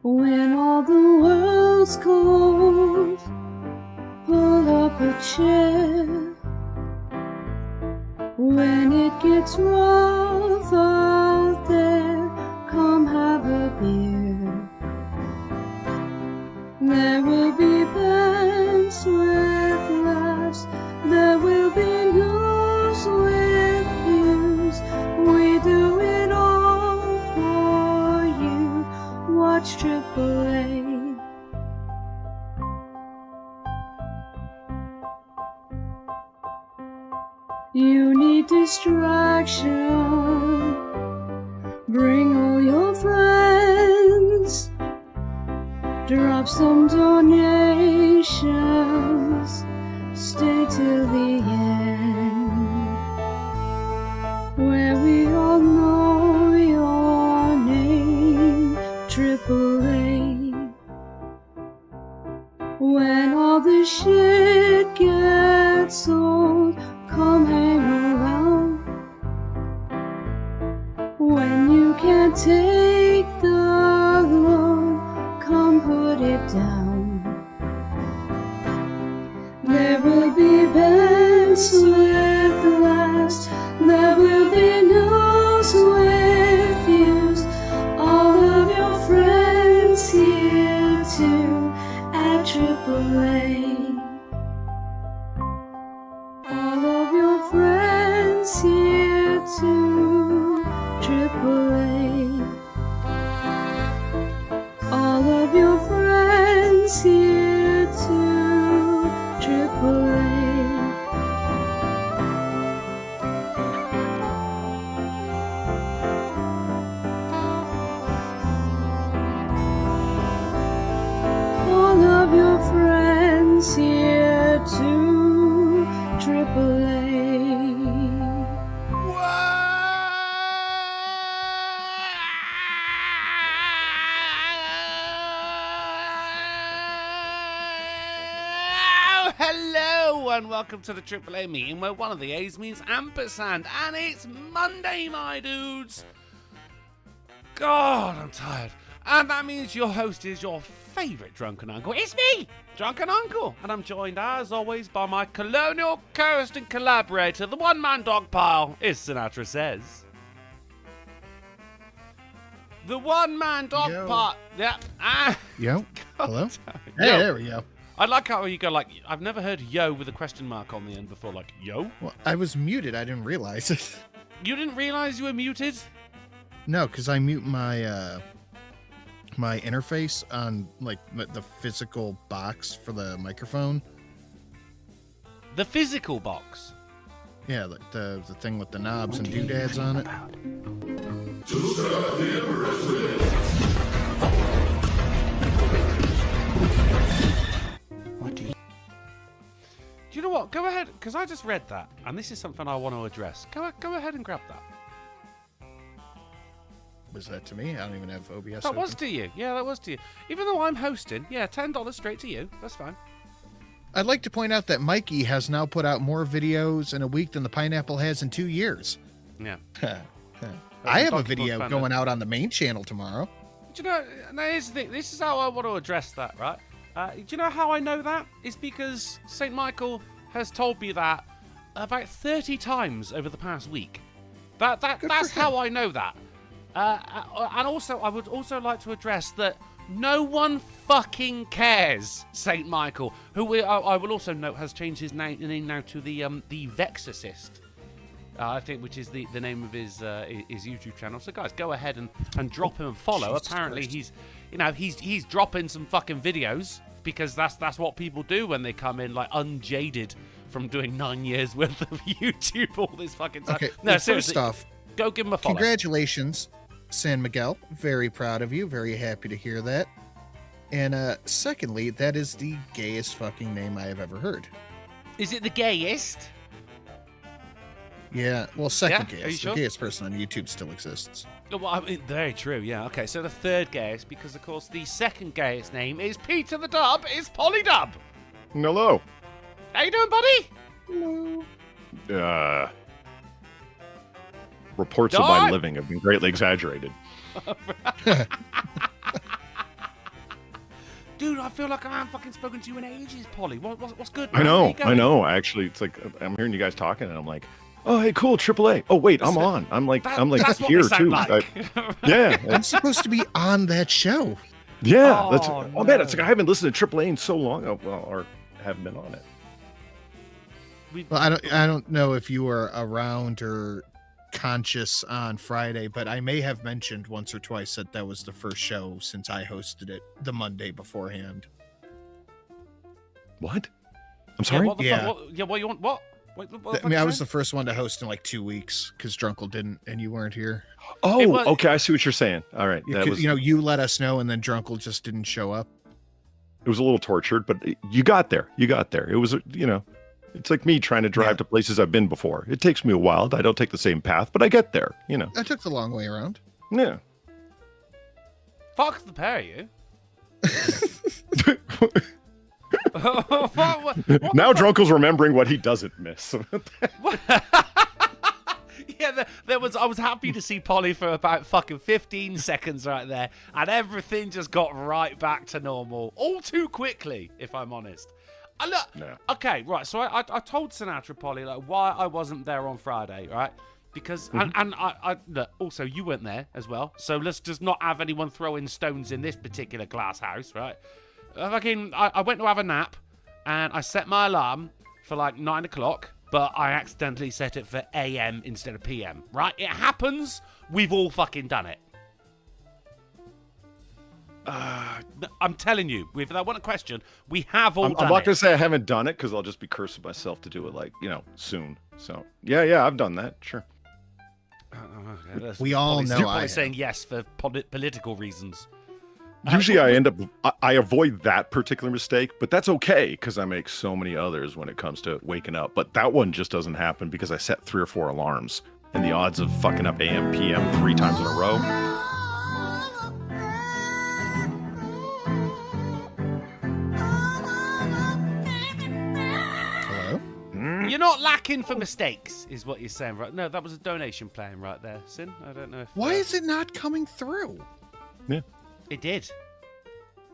When all the world's cold, pull up a chair. When it gets rough out there, come have a beer. There will be bands with laughs, there will be news with views. We do it all for you. Watch AAA. You need distraction. Bring all your friends. Drop some donations. Stay till the end, where we all know your name. AAA. When all the shit gets old, come hang around. When you can't take the load, come put it down. There will be bands with laughs, there will be news with views. All of your friends here too at AAA. All of your friends here too, AAA. All of your friends here too, AAA. All of your friends here too, AAA. Hello and welcome to the AAA meeting where one of the A's means ampersand, and it's Monday, my dudes. God, I'm tired. And that means your host is your favourite Drunken Uncle. It's me, Drunken Uncle. And I'm joined, as always, by my colonial co-host and collaborator, the one-man dog pile, as Sinatra says. The one-man dog pile. Yeah. Yo. Hello. Yo. Hey, there we go. I like how you go like, I've never heard yo with a question mark on the end before, like, yo? Well, I was muted. I didn't realize it. You didn't realize you were muted? No, because I mute my my interface on like the physical box for the microphone. The physical box? Yeah, like the thing with the knobs and doodads on it. Do you know what? Go ahead, because I just read that, and this is something I want to address. Go ahead and grab that. Was that to me? I don't even have OBS. That was to you. Yeah, that was to you. Even though I'm hosting, yeah, $10 straight to you. That's fine. I'd like to point out that Mikey has now put out more videos in a week than the Pineapple has in 2 years. Yeah. I have a video going out on the main channel tomorrow. Do you know, now here's the thing. This is how I want to address that, right? Do you know how I know that? It's because St. Michael has told me that about 30 times over the past week. That's how I know that. And also, I would also like to address that no one fucking cares, St. Michael, who I will also note has changed his name now to the Vexorcist. I think, which is the name of his YouTube channel. So guys, go ahead and drop him and follow. Jesus Apparently Christ. he's dropping some fucking videos because that's what people do when they come in like unjaded from doing 9 years worth of YouTube all this fucking time. Okay, No, well, seriously, first off, go give him a follow. congratulations, San Miguel. Very proud of you. Very happy to hear that. And secondly, that is the gayest fucking name I have ever heard. Is it the gayest? Yeah, well, second Yeah? Are you gayest. sure? The gayest person on YouTube still exists. Well, I mean, very true, yeah. Okay, so the third gayest, because of course the second gayest name is Peter the Dub, is Polydub. Hello. How you doing, buddy? Uh, reports of my living have been greatly exaggerated. Dude, I feel like I haven't fucking spoken to you in ages, Polly. What's good? I know. Actually, it's like I'm hearing you guys talking, and I'm like, oh, hey, cool, AAA. Oh, wait, I'm on. I'm like that's here what they too. sound like. Yeah. I'm supposed to be on that show. Yeah. Oh, man, it's like I haven't listened to AAA in so long. Or haven't been on it. Well, I don't know if you were around or conscious on Friday, but I may have mentioned once or twice that was the first show since I hosted it the Monday beforehand. What? I'm sorry? What you want? What? I mean, I was the first one to host in like 2 weeks because Drunkle didn't, and you weren't here. Oh, okay. I see what you're saying. All right. You let us know, and then Drunkle just didn't show up. It was a little tortured, but you got there. It was, it's like me trying to drive to places I've been before. It takes me a while. I don't take the same path, but I get there, I took the long way around. Yeah. Fuck the pair of you. Now Drunkle's remembering what he doesn't miss. Yeah, I was happy to see Polly for about fucking 15 seconds right there, and everything just got right back to normal, all too quickly, if I'm honest. Okay, right. So I told Sinatra, Polly, like why I wasn't there on Friday, right? Because and I also you weren't there as well. So let's just not have anyone throwing stones in this particular glass house, right? I went to have a nap, and I set my alarm for like 9 o'clock, but I accidentally set it for AM instead of PM. Right? It happens. We've all fucking done it. I'm telling you, if that wasn't a question, we have all done it. I'm not going to say I haven't done it because I'll just be cursing myself to do it like, soon. So, yeah, I've done that. Sure. We all know I'm saying yes for political reasons. Usually I avoid that particular mistake, but that's okay because I make so many others when it comes to waking up. But that one just doesn't happen because I set 3 or 4 alarms, and the odds of fucking up AM, PM 3 times in a row. You're not lacking for mistakes, is what you're saying, right? No, that was a donation playing right there, Sin. I don't know if... Why is it not coming through? Yeah. It did.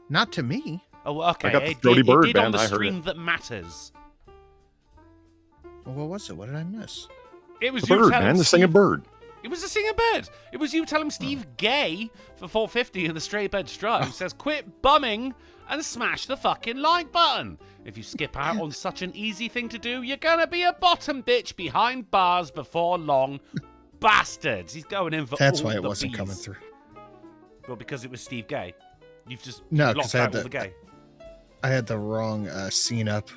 Not to me. Oh, okay. I got the Throaty Bird it did band. on the I heard stream it. that matters. Well, what was it? What did I miss? It was the bird, man. The singing bird. It was a singing bird. It was you telling Steve Gay for 450 in the straight bed Strut who says, quit bumming and smash the fucking like button. If you skip out on such an easy thing to do, you're gonna be a bottom bitch behind bars before long. Bastards. He's going in for That's all why it the wasn't bees. coming through. Well, because it was Steve Gay. You've just No, blocked because out all the gay. I had the wrong scene up.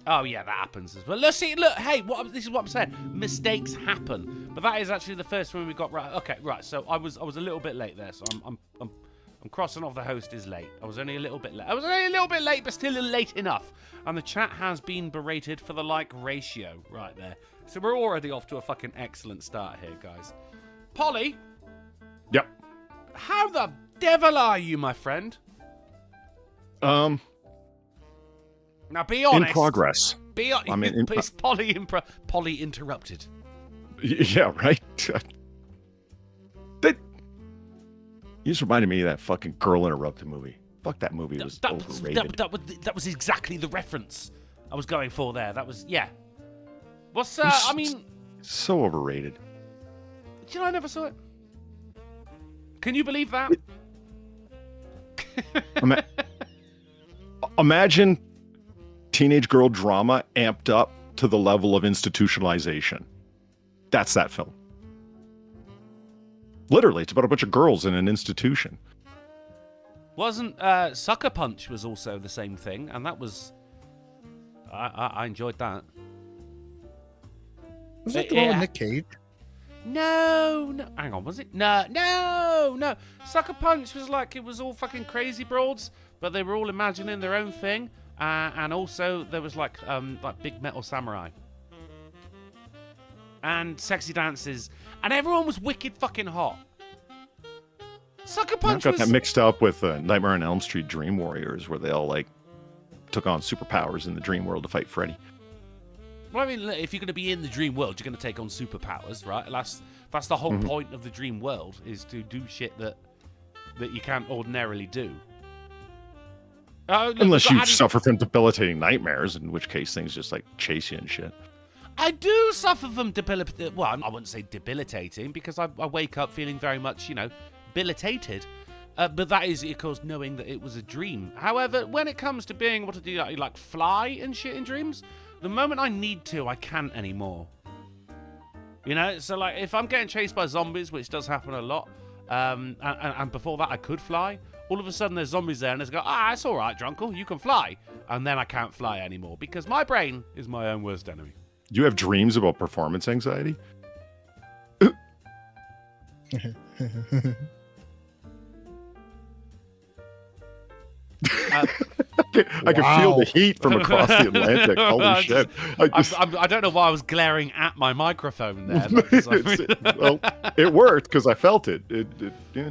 Oh yeah, that happens as well. Look, hey, this is what I'm saying. Mistakes happen, but that is actually the first one we got right. Okay, right. So I was a little bit late there, so I'm crossing off the host is late. I was only a little bit late, but still late enough. And the chat has been berated for the like ratio right there. So we're already off to a fucking excellent start here, guys. Polly. Yep. How the devil are you, my friend? Now be honest. In progress. It's Polly interrupted. Yeah, right. You just reminded me of that fucking Girl Interrupted movie. Fuck, that movie was overrated. That was exactly the reference I was going for there. That was, yeah. What's so overrated. You know, I never saw it. Can you believe that? Imagine teenage girl drama amped up to the level of institutionalization. That's that film. Literally, it's about a bunch of girls in an institution. Wasn't Sucker Punch was also the same thing, and that was... I enjoyed that. Was that the one with Nick Cage? No. Hang on, was it? No. Sucker Punch was like, it was all fucking crazy broads, but they were all imagining their own thing, and also there was like Big Metal Samurai. And sexy dances, and everyone was wicked fucking hot. Sucker Punch I've got that mixed up with Nightmare on Elm Street Dream Warriors, where they all like took on superpowers in the dream world to fight Freddy. Well, I mean, look, if you're going to be in the dream world, you're going to take on superpowers, right? That's the whole point of the dream world, is to do shit that you can't ordinarily do. Unless you suffer from debilitating nightmares, in which case things just like chase you and shit. I do suffer from debilitating. Well, I wouldn't say debilitating, because I wake up feeling very much, debilitated. But that is, of course, knowing that it was a dream. However, when it comes to being able to do like fly and shit in dreams, the moment I need to, I can't anymore. So like if I'm getting chased by zombies, which does happen a lot, and before that I could fly, all of a sudden there's zombies there and they go, it's all right, Drunkle, you can fly. And then I can't fly anymore because my brain is my own worst enemy. Do you have dreams about performance anxiety? I can feel the heat from across the Atlantic. Holy shit. I don't know why I was glaring at my microphone there. Well, it worked because I felt it. Yeah.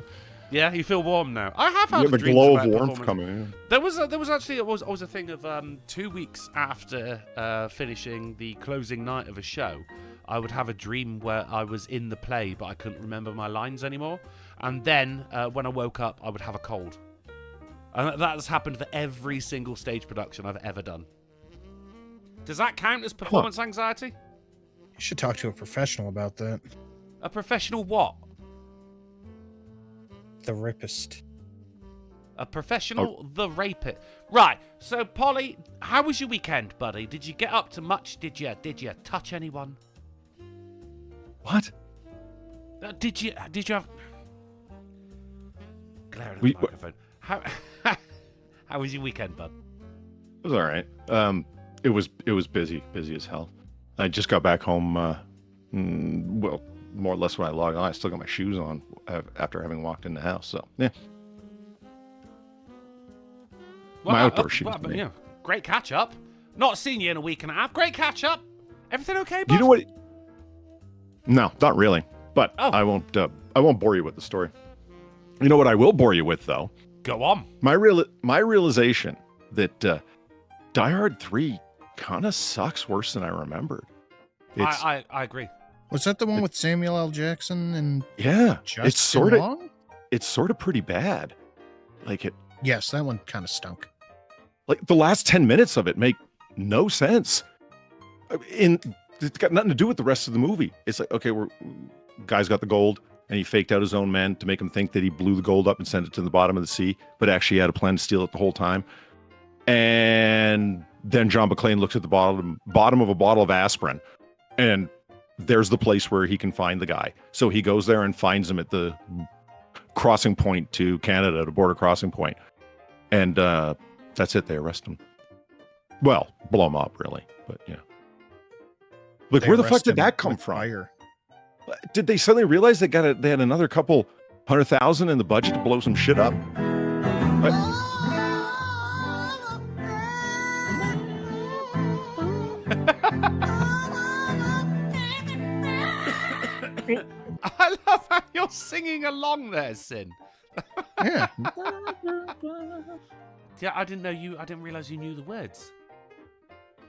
Yeah, you feel warm now. I have had the glow of warmth coming in. There was actually a thing of 2 weeks after finishing the closing night of a show, I would have a dream where I was in the play, but I couldn't remember my lines anymore. And then when I woke up, I would have a cold. And that has happened for every single stage production I've ever done. Does that count as performance anxiety? You should talk to a professional about that. A professional what? The rapist. A professional, the rapist. Right. So, Polly, how was your weekend, buddy? Did you get up to much? Did you touch anyone? What? Did you have? Glare at the microphone. How was your weekend, bud? It was all right. It was busy as hell. I just got back home. Well, more or less when I logged on, I still got my shoes on after having walked in the house. So yeah, my outdoor shoes. Yeah, great catch up. Not seen you in a week and a half. Great catch up. Everything okay, bud? You know what? No, not really. But I won't bore you with the story. You know what I will bore you with, though? Go on. My realization that Die Hard 3 kind of sucks worse than I remembered. I agree. Was that the one with Samuel L. Jackson and it's sort of pretty bad. Like it. Yes, that one kind of stunk. Like the last 10 minutes of it make no sense. It's got nothing to do with the rest of the movie. It's like, okay, guy's got the gold. And he faked out his own men to make him think that he blew the gold up and sent it to the bottom of the sea, but actually had a plan to steal it the whole time. And then John McClane looks at the bottom of a bottle of aspirin, and there's the place where he can find the guy. So he goes there and finds him at the crossing point to Canada, the border crossing point. And that's it. They arrest him. Well, blow him up, really. But yeah. Look, where the fuck did that come from? Fire. Did they suddenly realize they had another couple $100,000 in the budget to blow some shit up? I love how you're singing along there, Sin. Yeah. Yeah, I didn't realize you knew the words.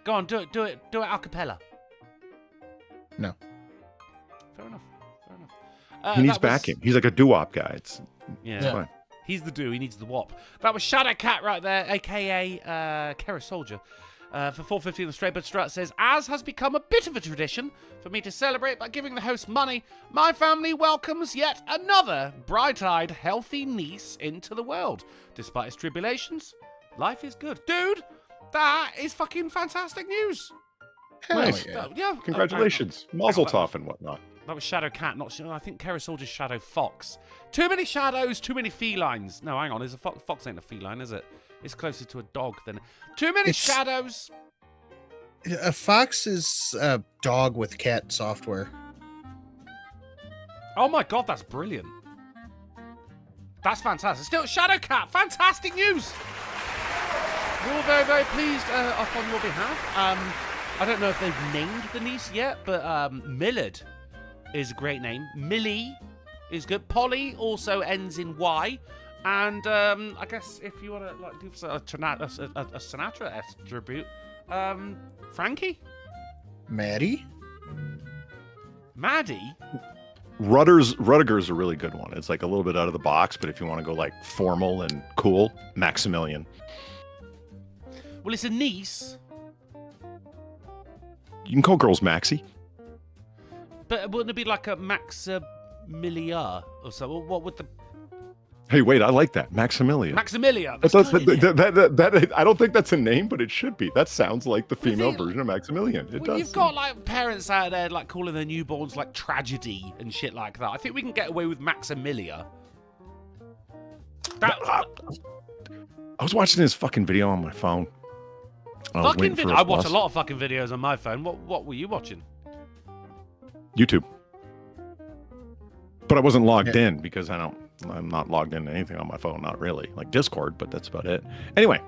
Go on, do it a cappella. No. Fair enough. He needs backing. He's like a doo-wop guy. It's fine. He's the do. He needs the wop. That was Shadow Cat right there, a.k.a. Kara Soldier. For 450 on the Straight But Strut says, as has become a bit of a tradition for me to celebrate by giving the host money, my family welcomes yet another bright-eyed, healthy niece into the world. Despite its tribulations, life is good. Dude, that is fucking fantastic news. Nice. Yeah. Congratulations. Mazel tov and whatnot. That was Shadow Cat, I think Kara Soldier's Shadow Fox. Too many shadows, too many felines. No, hang on, fox ain't a feline, is it? It's closer to a dog than... Too many shadows! A fox is a dog with cat software. Oh my god, that's brilliant. That's fantastic. Still, Shadow Cat, fantastic news! We're all very, very pleased up on your behalf. I don't know if they've named the niece yet, but Millard is a great name. Millie is good. Polly also ends in Y. And I guess if you want to do a Sinatra tribute, Frankie? Maddie? Maddie? Rudiger's a really good one. It's like a little bit out of the box, but if you want to go like formal and cool, Maximilian. Well, it's a niece. You can call girls Maxie. But wouldn't it be like a Maximilia or so? What would the... Hey, wait, I like that. Maximilian. Maximilia. That's That's good, isn't it? that I don't think that's a name, but it should be. That sounds like the female think- version of Maximilian. It Well, does. you've got like parents out there like calling their newborns like tragedy and shit like that. I think we can get away with Maximilia. I was watching this fucking video on my phone. Fucking video. I watch a lot of fucking videos on my phone. What were you watching? YouTube. But I wasn't logged in because I'm not logged into anything on my phone, not really. Like Discord, but that's about it. Anyway,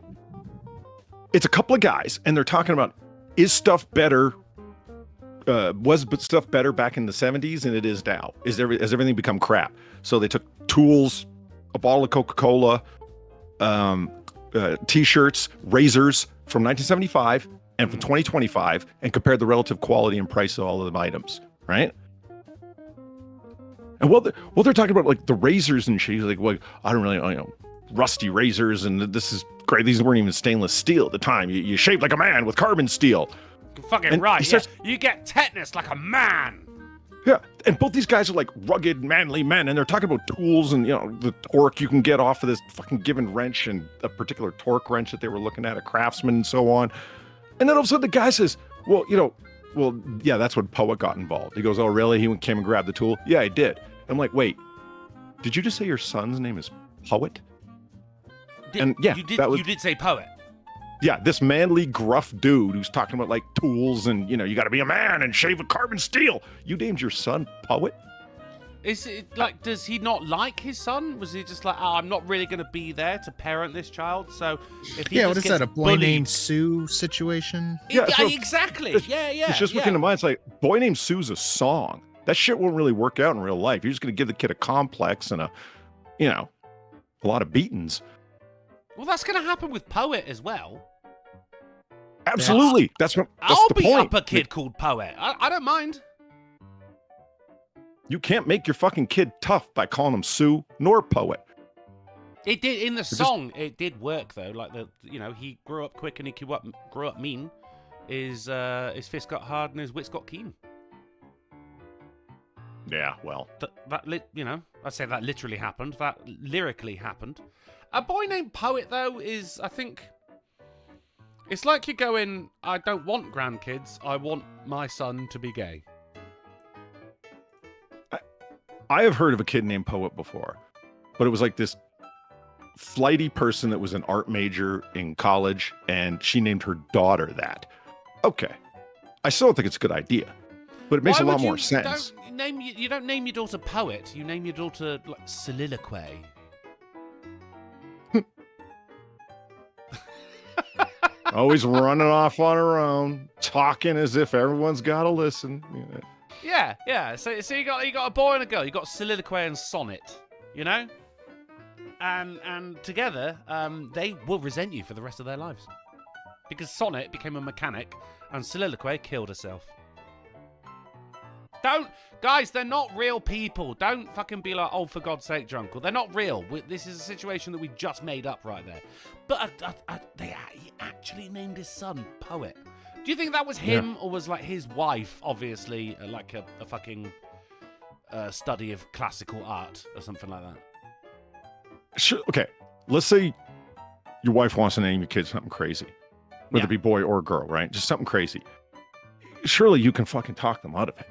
it's a couple of guys and they're talking about was stuff better back in the 70s than it is now? Has everything become crap? So they took tools, a bottle of Coca-Cola, t-shirts, razors from 1975 and from 2025 and compared the relative quality and price of all of the items, right? And what they're talking about, like the razors and shit, he's like, well, I don't really, rusty razors, and this is great. These weren't even stainless steel at the time. You shave like a man with carbon steel. Fucking And right. he starts- You get tetanus like a man. Yeah, and both these guys are like rugged, manly men, and they're talking about tools and the torque you can get off of this fucking given wrench and a particular torque wrench that they were looking at, a Craftsman and so on. And then all of a sudden the guy says, well, yeah, that's when Poet got involved. He goes, oh, really? He came and grabbed the tool? Yeah, he did. I'm like, wait, did you just say your son's name is Poet? And yeah, you did say Poet. Yeah, this manly, gruff dude who's talking about like tools and you got to be a man and shave with carbon steel. You named your son Poet? Is it like, does he not like his son? Was he just like, oh, I'm not really going to be there to parent this child? So if he What is that? A boy named Sue situation? Yeah, so exactly. Yeah. It's just looking to mind. It's like, Boy Named Sue's a song. That shit won't really work out in real life. You're just going to give the kid a complex and a lot of beatings. Well, that's going to happen with Poet as well. Absolutely. That's I'll the be point. up a kid called Poet. I don't mind. You can't make your fucking kid tough by calling him Sue nor Poet. It did in the song. It did work though. Like he grew up quick and he grew up mean. His fist got hard and his wits got keen. Yeah, well, I say that literally happened. That lyrically happened. A Boy Named Poet though is, I think, it's like you're going, I don't want grandkids. I want my son to be gay. I have heard of a kid named Poet before, but it was like this flighty person that was an art major in college, and she named her daughter that. Okay, I still don't think it's a good idea, but it makes a lot more sense. You don't name your daughter Poet. You name your daughter like Soliloquy. Always running off on her own, talking as if everyone's got to listen. Yeah. So you got a boy and a girl. You got Soliloquy and Sonnet. And together, they will resent you for the rest of their lives, because Sonnet became a mechanic and Soliloquy killed herself. Guys, they're not real people. Don't fucking be like, oh, for God's sake, Drunkle. They're not real. This is a situation that we just made up right there. But he actually named his son Poet. Do you think that was him or was like his wife, obviously, like a fucking study of classical art or something like that? Sure. Okay, let's say your wife wants to name your kid something crazy, whether it be boy or girl, right? Just something crazy. Surely you can fucking talk them out of it.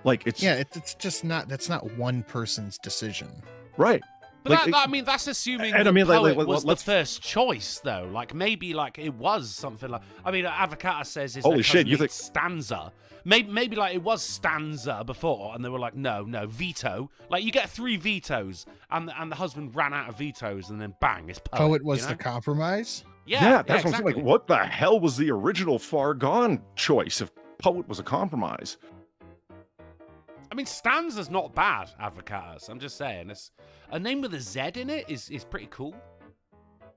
Like it's just not. That's not one person's decision, right? But that's assuming Poet was the first choice, though. Like maybe like it was something like. I mean, Avocata says holy shit, you think Stanza? Maybe like it was Stanza before, and they were like, no, veto. Like you get 3 vetoes, and the husband ran out of vetoes, and then bang, it's Poet. Poet was the compromise. Yeah, that's exactly. what I'm saying. Like, what the hell was the original Far Gone choice if Poet was a compromise? I mean, Stanza's not bad, Avocatas. I'm just saying, it's a name with a Z in it is pretty cool.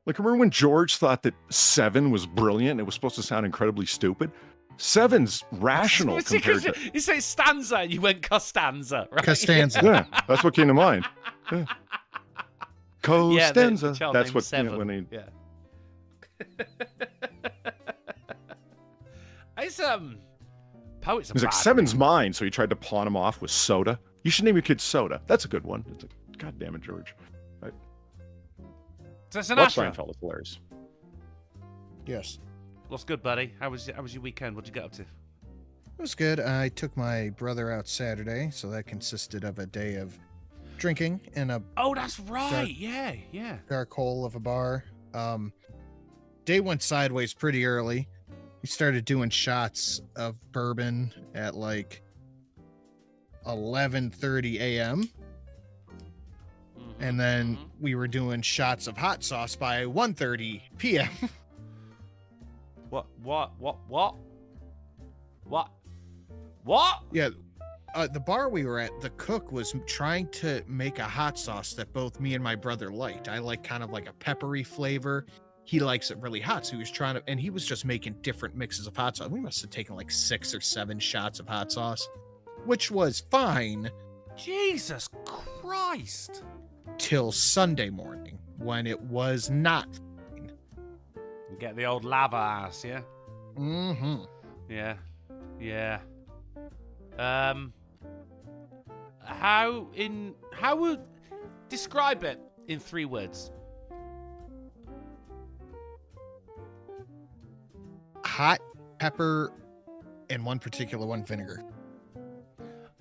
Like, remember when George thought that 7 was brilliant? It was supposed to sound incredibly stupid. 7's rational It's because compared to... you say stanza and you went Costanza, right? Costanza. Yeah, that's what came to mind. Yeah. Yeah, the Costanza. child That's named what Seven. when he... Yeah. It's poets. He's like, 7's mine, so he tried to pawn him off with soda. You should name your kid Soda. That's a good one. It's like, God damn it, George. So Watch Sinatra. Seinfeld, it's hilarious. Yes. What's good, buddy? How was your weekend? What'd you get up to? It was good. I took my brother out Saturday, so that consisted of a day of drinking in a Oh, that's right. Yeah. dark hole of a bar. Day went sideways pretty early. We started doing shots of bourbon at like 11:30 a.m. And then we were doing shots of hot sauce by 1:30 p.m. What? Yeah, the bar we were at, the cook was trying to make a hot sauce that both me and my brother liked. I like kind of like a peppery flavor. He likes it really hot, so he was trying to, and he was just making different mixes of hot sauce. We must have taken like 6 or 7 shots of hot sauce, which was fine Jesus Christ! till Sunday morning when it was not. You get the old lava ass, yeah. Mm-hmm. Yeah. How would describe it in 3 words? Hot pepper and one particular one vinegar.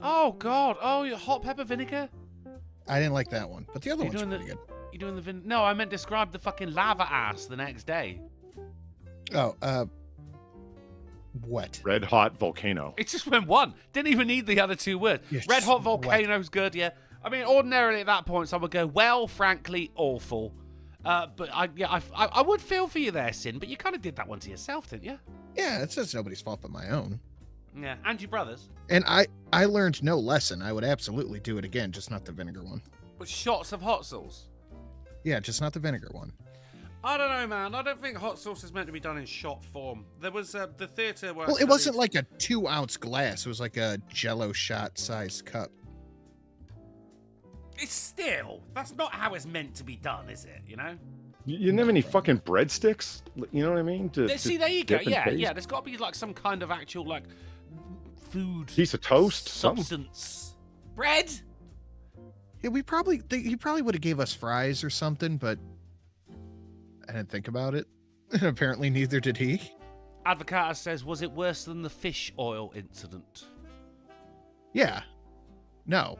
Oh God! Oh, your hot pepper vinegar. I didn't like that one, but the other You're one's doing pretty good. You doing the No, I meant describe the fucking lava ass the next day. Oh, what? Red hot volcano. It just went one. Didn't even need the other 2 words. Yeah, Red just hot volcano's good, yeah. I mean, ordinarily at that point, someone would go, well, frankly, awful. But I would feel for you there, Sin. But you kind of did that one to yourself, didn't you? Yeah, it's just nobody's fault but my own. Yeah, and your brothers. And I learned no lesson. I would absolutely do it again, just not the vinegar one. With shots of hot sauce. Yeah, just not the vinegar one. I don't know, man. I don't think hot sauce is meant to be done in shot form. There was the theatre where... Well, it wasn't like a 2-ounce glass. It was like a Jello shot sized cup. It's still... That's not how it's meant to be done, is it? You know? You didn't have any fucking breadsticks? You know what I mean? See, there you go. dip and Yeah. taste? There's got to be like some kind of actual like food Piece of toast? Something? substance. Bread? Yeah, he probably would have gave us fries or something, but I didn't think about it. Apparently, neither did he. Advocata says, was it worse than the fish oil incident? Yeah. No.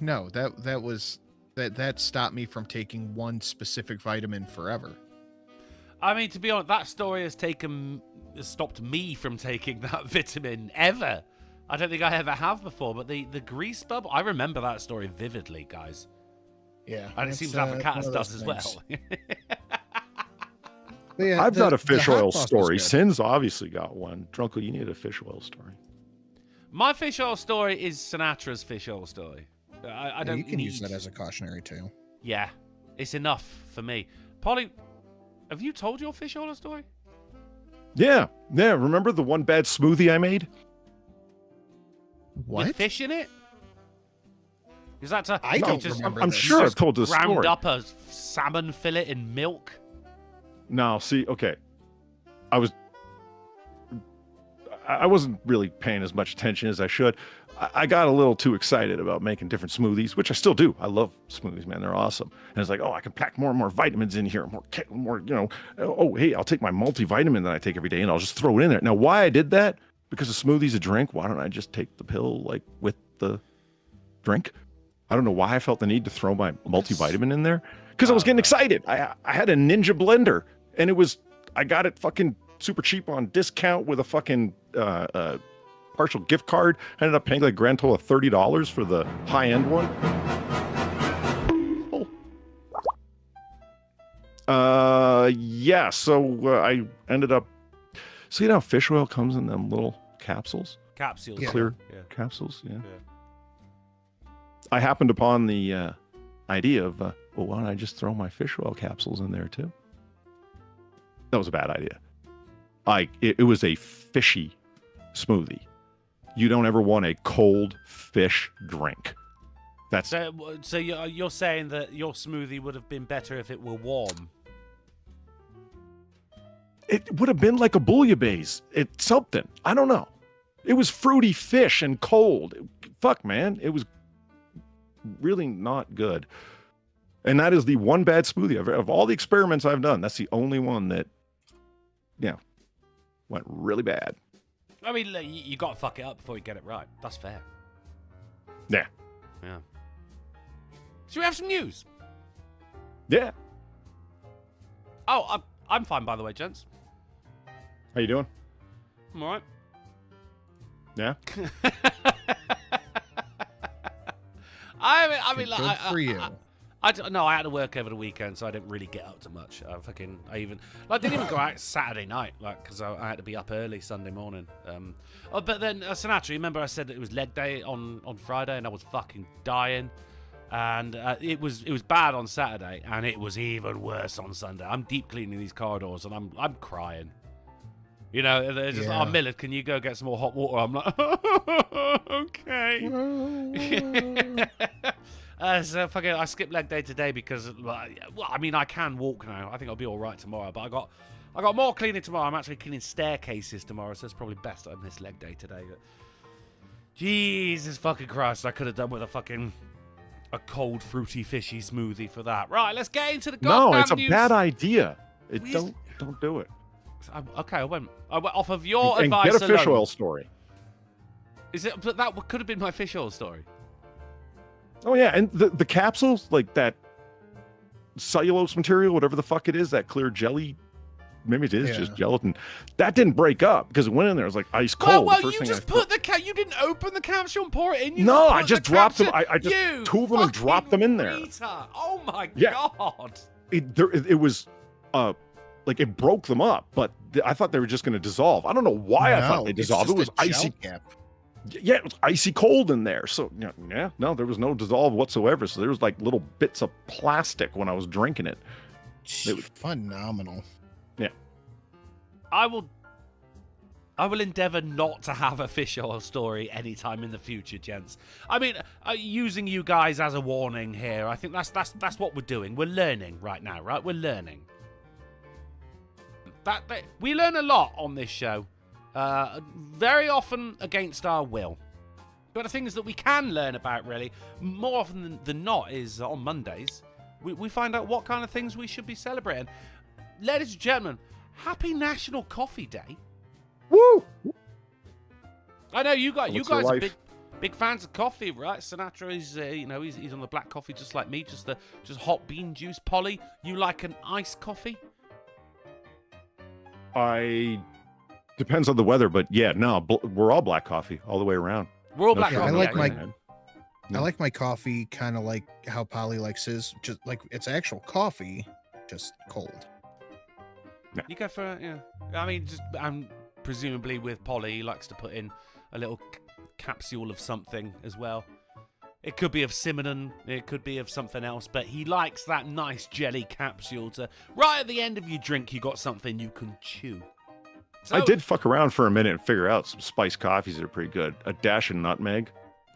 No, that stopped me from taking one specific vitamin forever. I mean, to be honest, that story has stopped me from taking that vitamin ever. I don't think I ever have before, but the grease bubble, I remember that story vividly, guys. Yeah. And it seems Advocatus does as well. Yeah, I've got a fish hot oil sauce was story. good. Sin's obviously got one. Drunkle, you need a fish oil story. My fish oil story is Sinatra's fish oil story. I Yeah, don't you can need... use that as a cautionary tale. Yeah, it's enough for me. Polly, have you told your fish oil story? Yeah. Remember the one bad smoothie I made? What? With fish in it? Is that to... I don't remember I'm this. sure I've told this ground story. up a salmon fillet in milk? No, see, okay. I wasn't really paying as much attention as I should. I got a little too excited about making different smoothies, which I still do. I love smoothies, man. They're awesome. And it's like, oh, I can pack more and more vitamins in here, more, you know. Oh, hey, I'll take my multivitamin that I take every day and I'll just throw it in there. Now, why I did that? Because a smoothie's a drink. Why don't I just take the pill, like, with the drink? I don't know why I felt the need to throw my multivitamin in there. Because I was getting excited. I had a Ninja blender, and I got it fucking super cheap on discount with a fucking partial gift card. I ended up paying like a grand total of $30 for the high-end one. Yeah, so I ended up... So you know how fish oil comes in them little capsules? Capsules. Yeah. Clear Yeah. capsules, yeah. Yeah. I happened upon the idea of, well, why don't I just throw my fish oil capsules in there too? That was a bad idea. It was a fishy smoothie. You don't ever want a cold fish drink. That's So you're saying that your smoothie would have been better if it were warm? it would have been like a bouillabaisse. It's something. I don't know. It was fruity fish and cold. Fuck, man. It was really not good. And that is the one bad smoothie of all the experiments I've done. That's the only one that, went really bad. I mean, look, you got to fuck it up before you get it right. That's fair. Yeah. Yeah. Should we have some news? Yeah. Oh, I'm fine, by the way, gents. How you doing? I'm all right. Yeah. I mean, like, Good for you. No, I had to work over the weekend, so I didn't really get up to much. I didn't even go out Saturday night, like, because I had to be up early Sunday morning. But then Sinatra, remember I said that it was leg day on Friday, and I was fucking dying, and it was bad on Saturday, and it was even worse on Sunday. I'm deep cleaning these corridors, and I'm crying. You know, they're just, Yeah. oh, Millard, can you go get some more hot water? I'm like, okay. So fucking, I skipped leg day today because, well, I mean, I can walk now. I think I'll be all right tomorrow. But I got more cleaning tomorrow. I'm actually cleaning staircases tomorrow, so it's probably best I miss leg day today. But Jesus fucking Christ, I could have done with a cold, fruity, fishy smoothie for that. Right, let's get into the goddamn No, it's a news. bad idea. We- Don't do it. Okay, I went off of your And advice get a fish alone. oil story. Is it? But that could have been my fish oil story. Oh yeah, and the capsules, like that cellulose material, whatever the fuck it is, that clear jelly, maybe it is just gelatin, that didn't break up because it went in there. It was like ice cold. Well, The first you thing just put the you didn't open the capsule and pour it in. No, I put just the dropped them. capsule- I just You two of them and dropped them in there. retard. Oh my Yeah. god! It was like it broke them up, but I thought they were just going to dissolve. I don't know why I thought they dissolved. It was icy. Yeah, it was icy cold in there. So no, there was no dissolve whatsoever. So there was like little bits of plastic when I was drinking it. It was phenomenal. Yeah. I will endeavour not to have a fish oil story anytime in the future, gents. I mean, using you guys as a warning here. I think that's what we're doing. We're learning right now, right? We're learning. We learn a lot on this show. Very often against our will. But the things that we can learn about, really, more often than not, is on Mondays. We find out what kind of things we should be celebrating. Ladies and gentlemen, happy National Coffee Day. Woo! I know you guys What's your are life? big fans of coffee, right? Sinatra is, he's on the black coffee just like me, just hot bean juice. Polly, you like an iced coffee? Depends on the weather, but yeah, no, we're all black coffee all the way around. We're all No black shit. coffee. I like yeah, my- yeah. I like my coffee kind of like how Polly likes his, just like it's actual coffee, just cold. You go for I mean, presumably with Polly, he likes to put in a little capsule of something as well. It could be of cinnamon, it could be of something else, but he likes that nice jelly capsule to right at the end of your drink. You got something you can chew. So, I did fuck around for a minute and figure out some spiced coffees that are pretty good. A dash of nutmeg,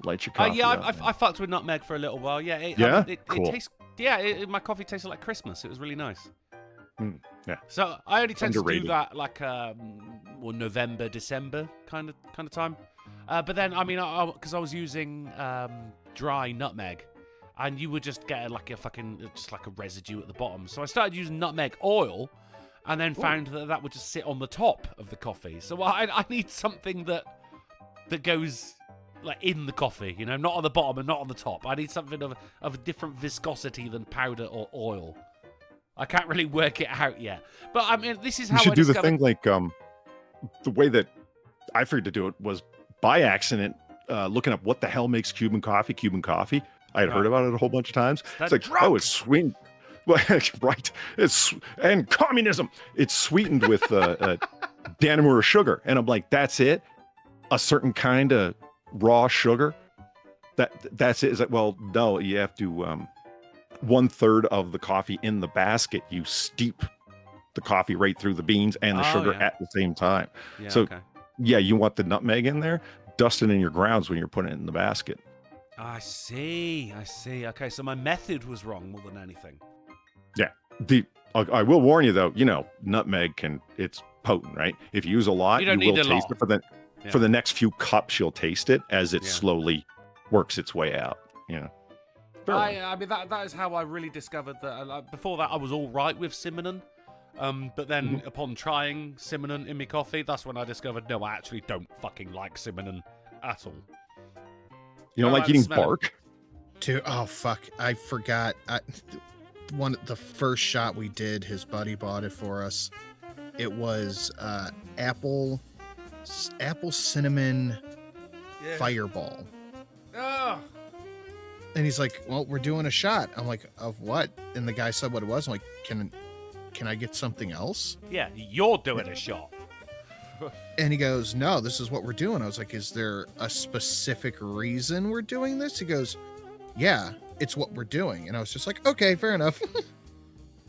light your coffee. yeah, up. I fucked with nutmeg for a little while. Yeah, it Cool. tastes. My coffee tasted like Christmas. It was really nice. Yeah. So I only tend to Underrated. do that like November, December kind of time. But then I mean, because I was using dry nutmeg, and you would just get like a residue at the bottom. So I started using nutmeg oil, and then found that would just sit on the top of the coffee. So I need something that goes like in the coffee, not on the bottom and not on the top. I need something of a different viscosity than powder or oil. I can't really work it out yet. But I mean, this is how You should I do the discovered... thing like the way that I figured to do it was by accident looking up what the hell makes Cuban coffee. I had heard about it a whole bunch of times. that It's like, drunk? oh, it's sweet. Well, right. And communism. It's sweetened with Dannemora sugar. And I'm like, that's it? A certain kind of raw sugar? That's it? Is like, well, no, you have to 1/3 of the coffee in the basket. You steep the coffee right through the beans and the Oh, sugar yeah. at the same time. Yeah, so okay. Yeah, you want the nutmeg in there. Dust it in your grounds when you're putting it in the basket. I see. Okay, so my method was wrong more than anything. Yeah. I will warn you though. Nutmeg it's potent, right? If you use a lot, You don't will need a taste lot. it for the next few cups. You'll taste it as it Yeah. slowly works its way out. I mean, that is how I really discovered that. Before that, I was all right with cinnamon. But then upon trying cinnamon in my coffee, that's when I discovered, no, I actually don't fucking like cinnamon at all. You don't I like like eating smelling. bark? Dude, oh fuck! I forgot. The first shot we did, his buddy bought it for us. It was apple cinnamon fireball, Ugh. and he's like, "Well, we're doing a shot." I'm like, "Of what?" And the guy said what it was. I'm like, "Can I get something else?" Yeah, you're doing a shot. And he goes, "No, this is what we're doing." I was like, "Is there a specific reason we're doing this?" He goes, "Yeah, it's what we're doing." And I was just like, "Okay, fair enough."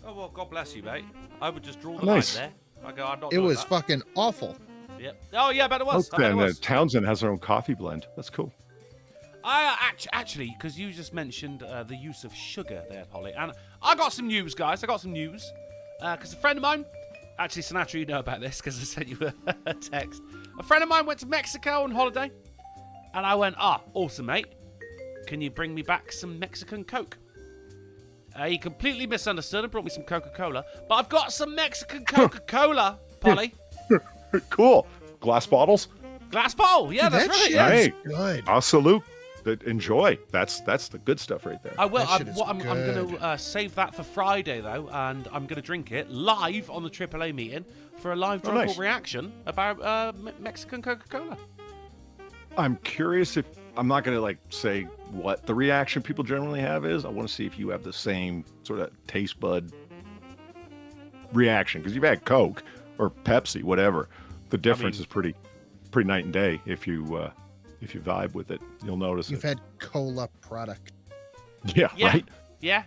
Oh, well, God bless you, mate. I would just draw the Nice. line there. I go, I'm not It doing was that. fucking awful. Yep. Oh, yeah, but it was. I bet it And was. Townsend has their own coffee blend. That's cool. Actually, because you just mentioned the use of sugar there, Polly, and I got some news, guys. I got some news. Because a friend of mine, actually, Sinatra, you know about this because I sent you a text. A friend of mine went to Mexico on holiday, and I went, awesome, mate. Can you bring me back some Mexican Coke? He completely misunderstood and brought me some Coca-Cola, but I've got some Mexican Coca-Cola, Polly. Cool. Glass bottles. Glass bowl, yeah, Dude, that's that right. shit Yeah. is Hey. good. I'll salute. Enjoy. That's the good stuff right there. I will. That shit is I'm going good. to save that for Friday, though, and I'm going to drink it live on the AAA meeting for a live Oh, drunk nice. reaction about Mexican Coca-Cola. I'm curious if I'm not going to say what the reaction people generally have is. I want to see if you have the same sort of taste bud reaction because you've had Coke or Pepsi, whatever. The difference is pretty night and day. If you vibe with it, you'll notice You've it. had cola product. Yeah, Yeah. right. Yeah.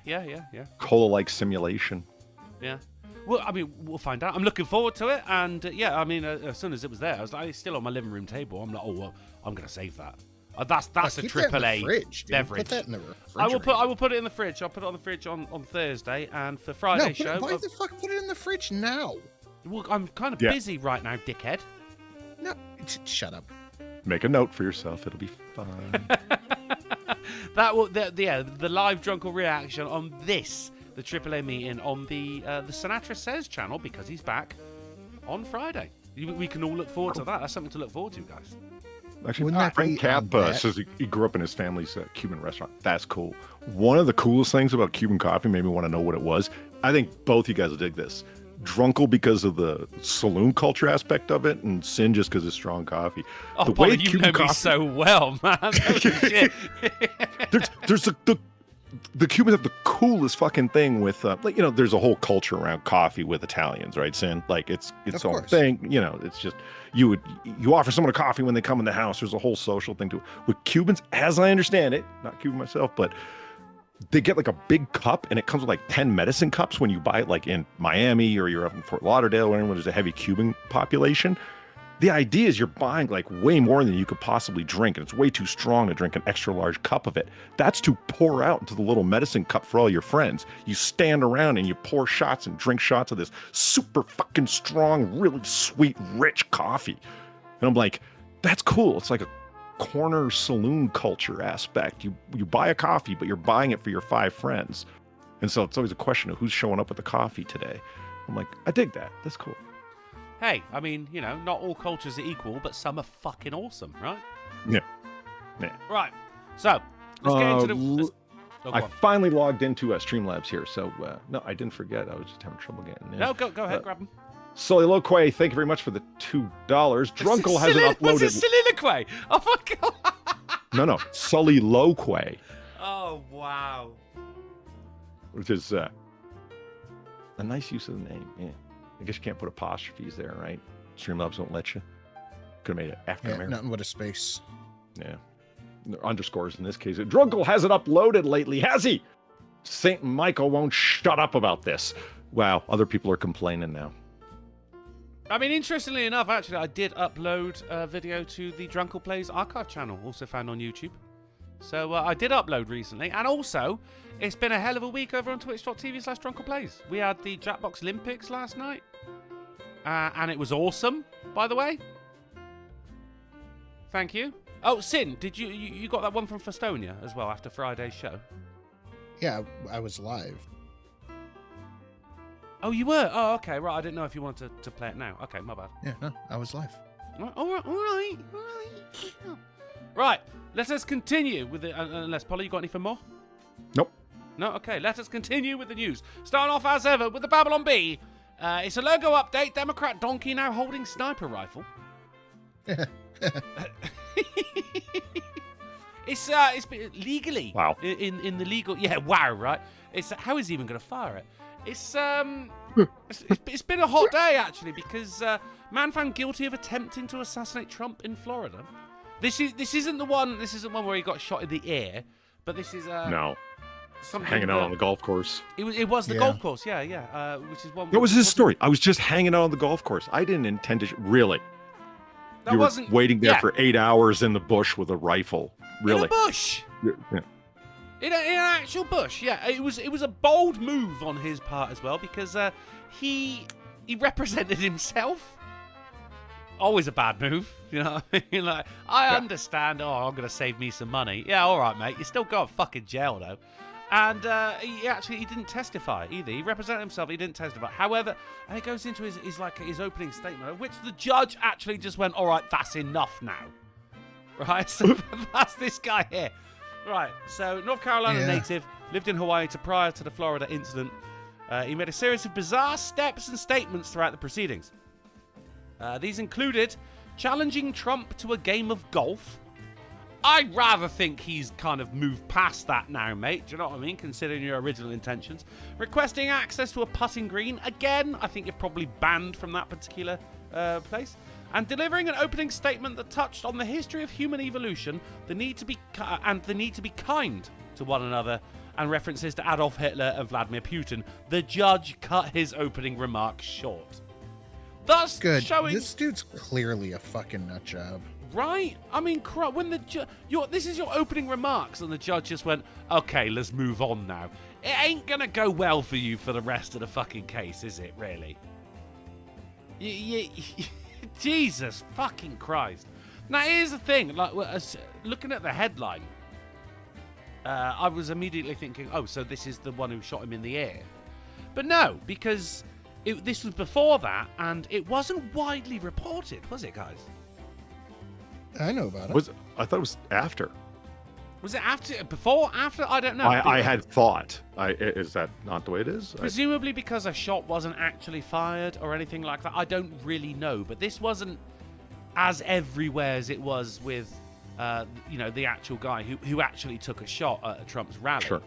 Cola-like simulation. Yeah. Well, I mean, we'll find out. I'm looking forward to it, and I mean, as soon as it was there, I was like, it's still on my living room table. I'm like, oh, well, I'm going to save that. That's a Keep that in the AAA fridge, dude. beverage. Put that in the refrigerator. I will put it in the fridge. I'll put it on the fridge on Thursday, and for Friday show. Why the fuck put it in the fridge now? Well, I'm kind of Yeah. busy right now, dickhead. No, shut up. Make a note for yourself. It'll be fine. The live drunken reaction on this, the AAA meeting on the Sinatra Says channel, because he's back on Friday. We can all look forward to that. That's something to look forward to, guys. Actually, Wouldn't that Frank be Cap on that? says he grew up in his family's Cuban restaurant. That's cool. One of the coolest things about Cuban coffee made me want to know what it was. I think both you guys will dig this. Drunkle because of the saloon culture aspect of it, and Sin just because it's strong coffee. Oh, the Polly, way you Cuban know me coffee, so well, man. Holy shit. there's the Cubans have the coolest fucking thing with there's a whole culture around coffee with Italians, right, Sin? Like it's Of own course. thing. It's just you offer someone a coffee when they come in the house. There's a whole social thing to it. With Cubans, as I understand it, not Cuban myself, but they get like a big cup and it comes with like 10 medicine cups when you buy it, like in Miami or you're up in Fort Lauderdale or anywhere there's a heavy Cuban population. The idea is you're buying like way more than you could possibly drink, and it's way too strong to drink an extra large cup of it. That's to pour out into the little medicine cup for all your friends. You stand around and you pour shots and drink shots of this super fucking strong, really sweet, rich coffee. And I'm like, that's cool. It's like a corner saloon culture aspect. You buy a coffee, but you're buying it for your 5 friends. And so it's always a question of who's showing up with the coffee today. I'm like, I dig that. That's cool. Hey, I mean, not all cultures are equal, but some are fucking awesome, right? Yeah. Right. So, let's get into the... let's- oh, go I on. finally logged into Streamlabs here, so no, I didn't forget. I was just having trouble getting in. No, go ahead, grab them. Soliloquy, thank you very much for the $2. Drunkle hasn't What's a uploaded. soliloquy? Oh, my God. No, Soliloquy, Oh, wow. which is a nice use of the name. Yeah, I guess you can't put apostrophes there, right? Streamlabs won't let you. Could have made it African Yeah, American. nothing but a space. Yeah. Underscores in this case. Drunkle hasn't uploaded lately, has he? St. Michael won't shut up about this. Wow, other people are complaining now. I mean, interestingly enough, actually, I did upload a video to the Drunken Uncle Plays archive channel, also found on YouTube. So I did upload recently, and also it's been a hell of a week over on twitch.tv/DrunkenPlays. We had the Jackbox Olympics last night, and it was awesome, by the way. Thank you. Oh, Sin, did you got that one from Festonia as well after Friday's show? Yeah, I was live. Oh, you were? Oh, okay, right. I didn't know if you wanted to play it now. Okay, my bad. Yeah, no, I was live. All right. Right, let us continue with it. Unless, Polly, you got anything more? Nope. No? Okay, let us continue with the news. Starting off, as ever, with the Babylon Bee. It's a logo update. Democrat donkey now holding sniper rifle. It's legally. Wow. In the legal. Yeah, wow, right? It's how is he even going to fire it? It's been a hot day actually because man found guilty of attempting to assassinate Trump in Florida. This isn't the one. This isn't one where he got shot in the ear, but this is no. Something hanging out on the golf course. It was the golf course, yeah. Which is one. What was his story? I was just hanging out on the golf course. I didn't intend to. Really. That wasn't waiting there for 8 hours in the bush with a rifle. Really? In a bush. Yeah. In an actual bush, yeah. It was a bold move on his part as well because he represented himself. Always a bad move, you know what I mean? Like, I understand, I'm going to save me some money. Yeah, all right, mate. You still got fucking jail, though. And he didn't testify either. He represented himself. He didn't testify. However, and it goes into his opening statement, which the judge actually just went, all right, that's enough now. Right? So that's this guy here. Right. So North Carolina native, lived in Hawaii prior to the Florida incident. He made a series of bizarre steps and statements throughout the proceedings. These included challenging Trump to a game of golf. I'd rather think he's kind of moved past that now, mate. Do you know what I mean? Considering your original intentions. Requesting access to a putting green. Again, I think you're probably banned from that particular place. And delivering an opening statement that touched on the history of human evolution, the need to be kind to one another, and references to Adolf Hitler and Vladimir Putin. The judge cut his opening remarks short. Thus showing this dude's clearly a fucking nut job. Right? I mean, when this is your opening remarks, and the judge just went, okay, let's move on now. It ain't gonna go well for you for the rest of the fucking case, is it, really? Jesus fucking Christ. Now, here's the thing. Like, looking at the headline, I was immediately thinking, oh, so this is the one who shot him in the ear. But no, because this was before that, and it wasn't widely reported, was it, guys? I know about it. I thought it was after. Was it after? Before? After? I don't know. I had thought. Is that not the way it is? Presumably because a shot wasn't actually fired or anything like that. I don't really know. But this wasn't as everywhere as it was with, the actual guy who actually took a shot at Trump's rally. Sure.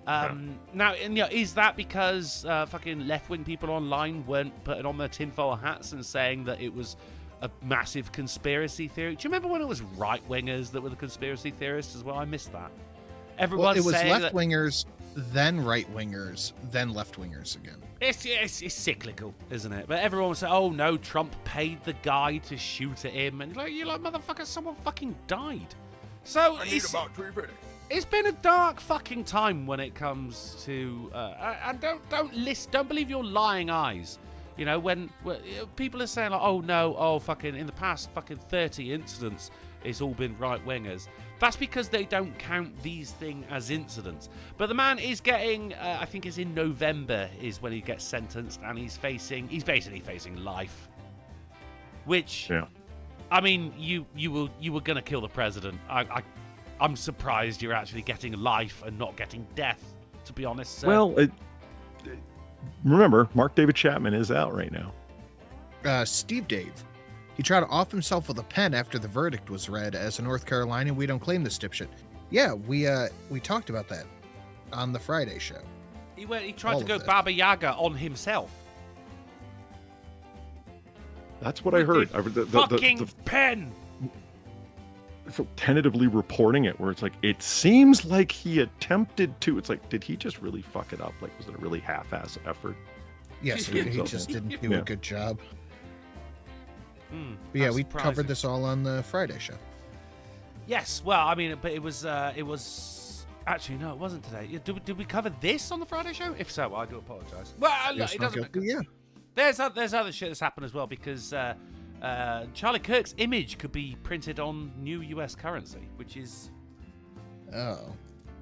Now, is that because fucking left-wing people online weren't putting on their tinfoil hats and saying that it was a massive conspiracy theory? Do you remember when it was right-wingers that were the conspiracy theorists as well? I missed that. Everyone's it was saying left-wingers, then right-wingers, then left-wingers again. It's cyclical, isn't it? But everyone was saying, oh no, Trump paid the guy to shoot at him. And you're like, motherfucker, someone fucking died. So I need about 3 minutes. It's been a dark fucking time when it comes to... and don't believe your lying eyes. You know, when people are saying, like, oh no, fucking in the past fucking 30 incidents, it's all been right-wingers. That's because they don't count these things as incidents. But the man is getting, I think it's in November is when he gets sentenced, and he's basically facing life. Which, I mean, you were going to kill the president. I'm surprised you're actually getting life and not getting death, to be honest. So. Well, remember, Mark David Chapman is out right now. Steve Dave. He tried to off himself with a pen after the verdict was read. As a North Carolinian, we don't claim this dipshit. Yeah, we talked about that on the Friday show. He tried to go Baba Yaga on himself. That's what I heard. The pen! So tentatively reporting it, where it's like, it seems like he attempted to. It's like, did he just really fuck it up? Like, was it a really half-ass effort? Yes, he just didn't do a good job. But yeah, How we surprising. covered this all on the Friday show. Yes, well, I mean, but it was actually no, it wasn't today. Did we cover this on the Friday show? If so, I do apologise. Well, look, it doesn't. Yeah. There's other shit that's happened as well because Charlie Kirk's image could be printed on new US currency, which is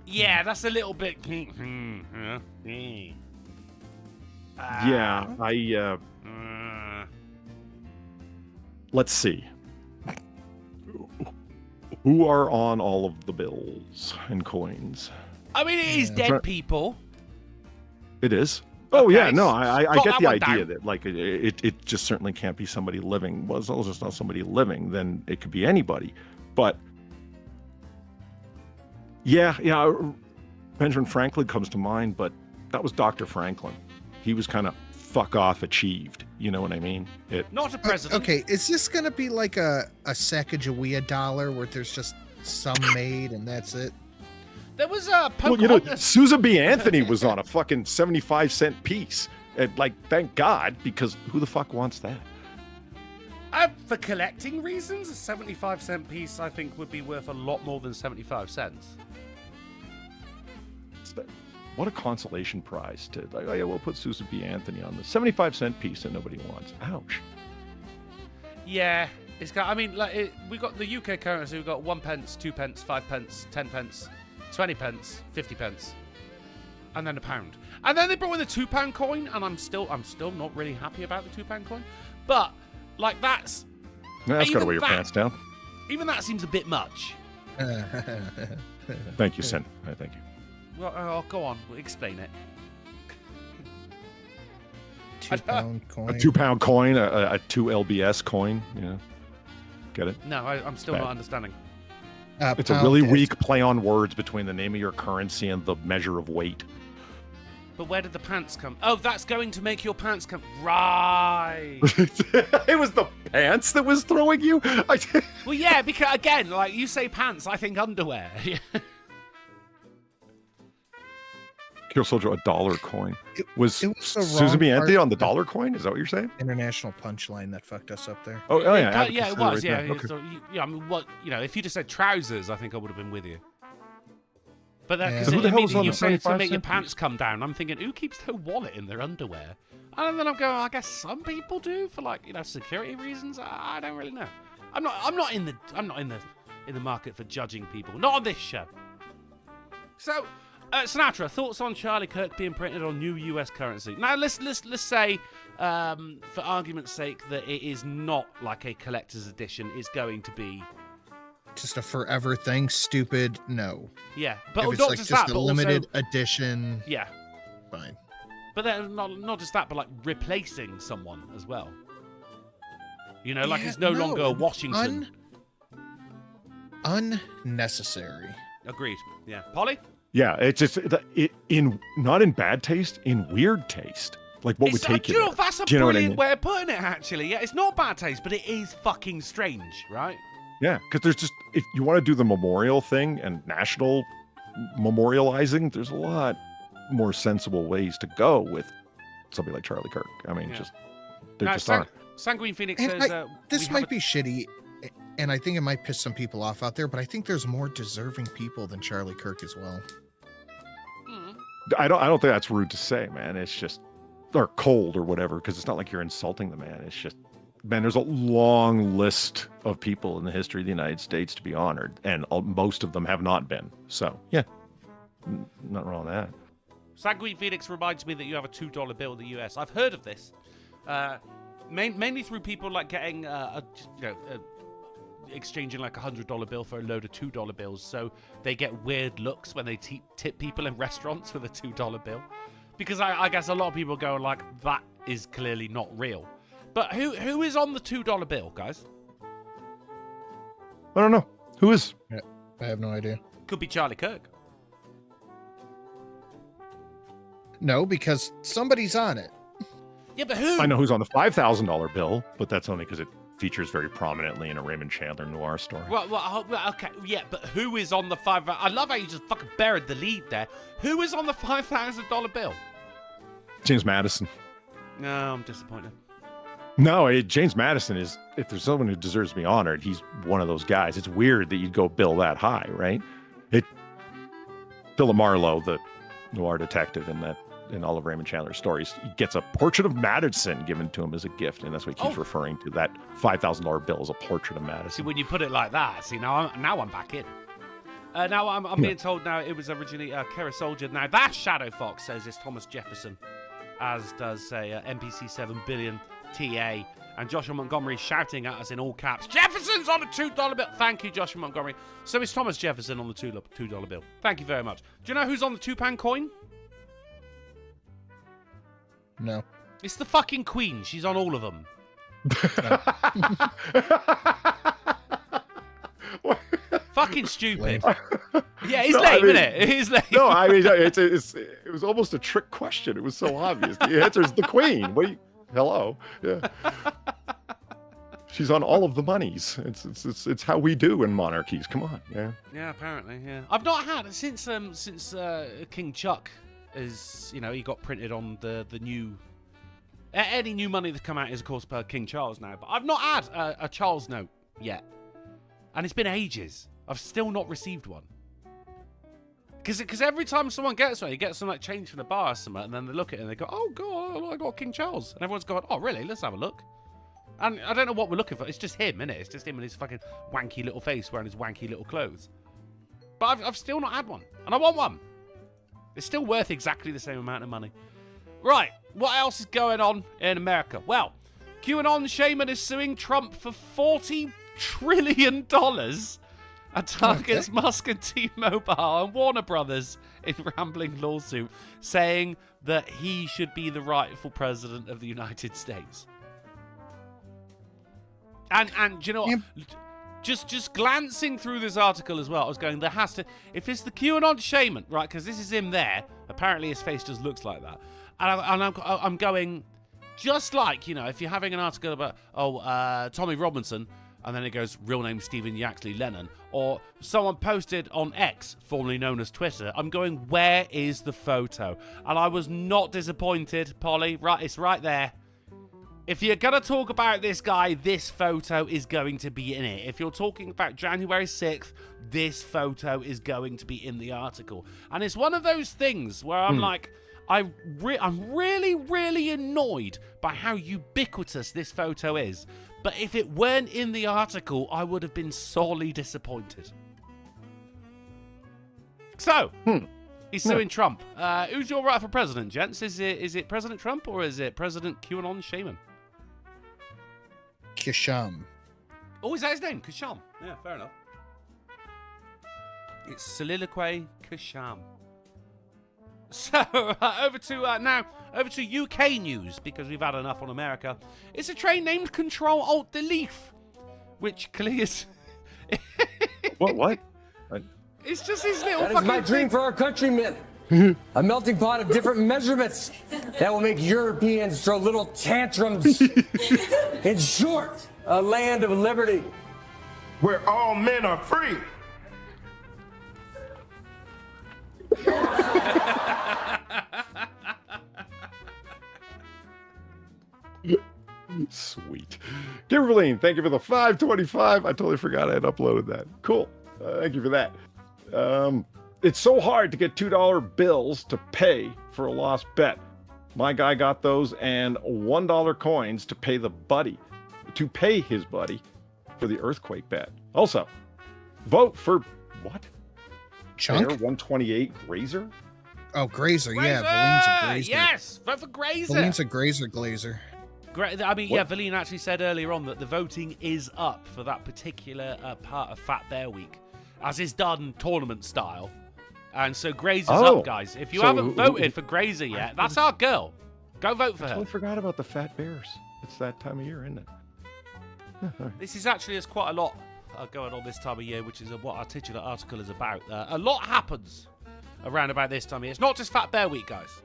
yeah, that's a little bit. Let's see. Who are on all of the bills and coins? I mean, it is dead people. It is. Okay, Oh yeah, no, I got get that the one idea down. that like it just certainly can't be somebody living. Well, as long as it's not somebody living, then it could be anybody. But yeah, Benjamin Franklin comes to mind, but that was Dr. Franklin. He was kind of fuck off achieved. You know what I mean? Not a president. Okay, is this gonna be like a Sacagawea dollar where there's just some made and that's it? There was a Well, you know, Pocahontas. Susan B. Anthony was on a fucking 75-cent piece. And like, thank God, because who the fuck wants that? For collecting reasons, a 75-cent piece I think would be worth a lot more than 75 cents. What a consolation prize to like, oh yeah, we'll put Susan B. Anthony on the 75-cent piece that nobody wants. Ouch. Yeah, it's got. I mean, like we got the UK currency. We got 1 pence, 2 pence, 5 pence, 10 pence, 20 pence, 50 pence, and then a pound. And then they brought in the £2 coin, and I'm still not really happy about the £2 coin. But like that's That's got to even weigh your that- pants down. even that seems a bit much. Thank you, Sin. Thank you. Well, go on, explain it. £2 coin. A £2 coin, a 2 LBS coin. Yeah, get it? No, I'm still Bad. not understanding. It's a really weak play on words between the name of your currency and the measure of weight. But where did the pants come? Oh, that's going to make your pants come. Right. It was the pants that was throwing you. Well, yeah, because again, like you say pants, I think underwear. Kill Soldier, a dollar coin. Was it was the Susan wrong B. Anthony part on the of- dollar coin? Is that what you're saying? International punchline that fucked us up there. Oh yeah. Yeah, it was. Yeah, Okay. so, yeah. I mean, what if you just said trousers, I think I would have been with you. But that Yeah. because So who the hell was on you the saying to 75 make your cent pants piece? come down. I'm thinking, who keeps their wallet in their underwear? And then I'm going, I guess some people do for like security reasons. I don't really know. I'm not in the market for judging people. Not on this show. So. Sinatra, thoughts on Charlie Kirk being printed on new US currency? Now, let's say, for argument's sake, that it is not like a collector's edition. It's going to be, Just a forever thing. Stupid. No. yeah, but if it's not like just just that, a but limited also, edition, yeah, fine. but then not just that, but like replacing someone as well. You know, like Yeah, it's no longer no, Washington. Unnecessary. Agreed. Yeah, Polly. Yeah, it's just in not in bad taste, in weird taste. Like what would take do you? you know, there. that's a Do you know what I brilliant mean? way of putting it. Actually, yeah, it's not bad taste, but it is fucking strange, right? Yeah, because there's just if you want to do the memorial thing and national memorializing, there's a lot more sensible ways to go with somebody like Charlie Kirk. I mean, Yeah. there Now, just aren't. Sanguine Phoenix And says This we have might be shitty, and I think it might piss some people off out there, but I think there's more deserving people than Charlie Kirk as well. I don't think that's rude to say, man. It's just or cold or whatever, because it's not like you're insulting the man. It's just, man, there's a long list of people in the history of the United States to be honored, and most of them have not been. So, yeah, nothing wrong with that. Sanguine Phoenix reminds me that you have a $2 bill in the US. I've heard of this, mainly through people like getting exchanging like $100 bill for a load of $2 bills, so they get weird looks when they tip people in restaurants with a $2 bill. Because I guess a lot of people go like, that is clearly not real. But who is on the $2 bill, guys? I don't know. Who is? I have no idea. Could be Charlie Kirk. No, because somebody's on it. Yeah, but who? I know who's on the $5,000 bill, but that's only because it features very prominently in a Raymond Chandler noir story. Well, okay, yeah, but who is on the I love how you just fucking buried the lead there. Who is on the $5,000 bill? James Madison. No, I'm disappointed. No, James Madison is, if there's someone who deserves to be honored, he's one of those guys. It's weird that you'd go bill that high, right? Philip Marlowe, the noir detective in all of Raymond Chandler's stories, he gets a portrait of Madison given to him as a gift, and that's what he keeps referring to. That $5,000 bill is a portrait of Madison. See, when you put it like that, now I'm back in. Now I'm being told now it was originally Kara Soldier. Now that Shadow Fox says it's Thomas Jefferson, as does say NPC 7 billion TA, and Joshua Montgomery shouting at us in all caps, Jefferson's on a $2 bill. Thank you, Joshua Montgomery. So it's Thomas Jefferson on the $2 bill. Thank you very much. Do you know who's on the £2 coin? No. It's the fucking Queen. She's on all of them. Fucking stupid. Yeah, he's lame, isn't it? He's lame. No, I mean, it was almost a trick question. It was so obvious. The answer is the Queen. Hello. Yeah. She's on all of the monies. It's how we do in monarchies. Come on. Yeah. Yeah, apparently. Yeah. I've not had since King Chuck is, he got printed on the new. Any new money that's come out is of course per King Charles now, but I've not had a Charles note yet, and it's been ages. I've still not received one. Because every time someone gets one, you get some like change from the bar or something, and then they look at it and they go, "Oh God, I got King Charles," and everyone's going, "Oh really? Let's have a look." And I don't know what we're looking for. It's just him, innit? It's just him and his fucking wanky little face wearing his wanky little clothes. But I've still not had one, and I want one. It's still worth exactly the same amount of money. Right, what else is going on in America? Well, QAnon Shaman is suing Trump for $40 trillion and targets Musk and T-Mobile and Warner Brothers in rambling lawsuit, saying that he should be the rightful president of the United States. And do you know what? Just glancing through this article as well, I was going, there has to, if it's the QAnon Shaman, right, because this is him there, apparently his face just looks like that. And I'm going, just like, if you're having an article about, Tommy Robinson, and then it goes, real name Stephen Yaxley Lennon, or someone posted on X, formerly known as Twitter, I'm going, where is the photo? And I was not disappointed, Polly. Right, it's right there. If you're going to talk about this guy, this photo is going to be in it. If you're talking about January 6th, this photo is going to be in the article. And it's one of those things where I'm like, I'm really, really annoyed by how ubiquitous this photo is. But if it weren't in the article, I would have been sorely disappointed. So, he's suing Trump. Who's your rightful president, gents? Is it President Trump or is it President QAnon Shaman? Kisham. Oh, is that his name? Kisham. Yeah, fair enough. It's Soliloquy Kisham. So, over to UK news, because we've had enough on America. It's a train named Control-Alt-Delete, which clears... What? It's just his little That is my dream for our countrymen. A melting pot of different measurements that will make Europeans throw little tantrums. In short, a land of liberty. Where all men are free. Sweet. Kimberly, thank you for the 525. I totally forgot I had uploaded that. Cool. Thank you for that. It's so hard to get $2 bills to pay for a lost bet. My guy got those and $1 coins to pay his buddy for the earthquake bet. Also, vote for what? Chunk? Bear 128 Grazer? Oh, Grazer. Yeah, Valine's a Grazer. Yes, vote for Grazer. Valine's a Grazer glazer. Valine actually said earlier on that the voting is up for that particular part of Fat Bear Week, as is done tournament style. And so Grazer's up, guys. If you haven't voted for Grazer yet, that's our girl. Go vote for her. I forgot about the fat bears. It's that time of year, isn't it? This is actually, there's quite a lot going on this time of year, which is what our titular article is about. A lot happens around about this time of year. It's not just Fat Bear Week, guys.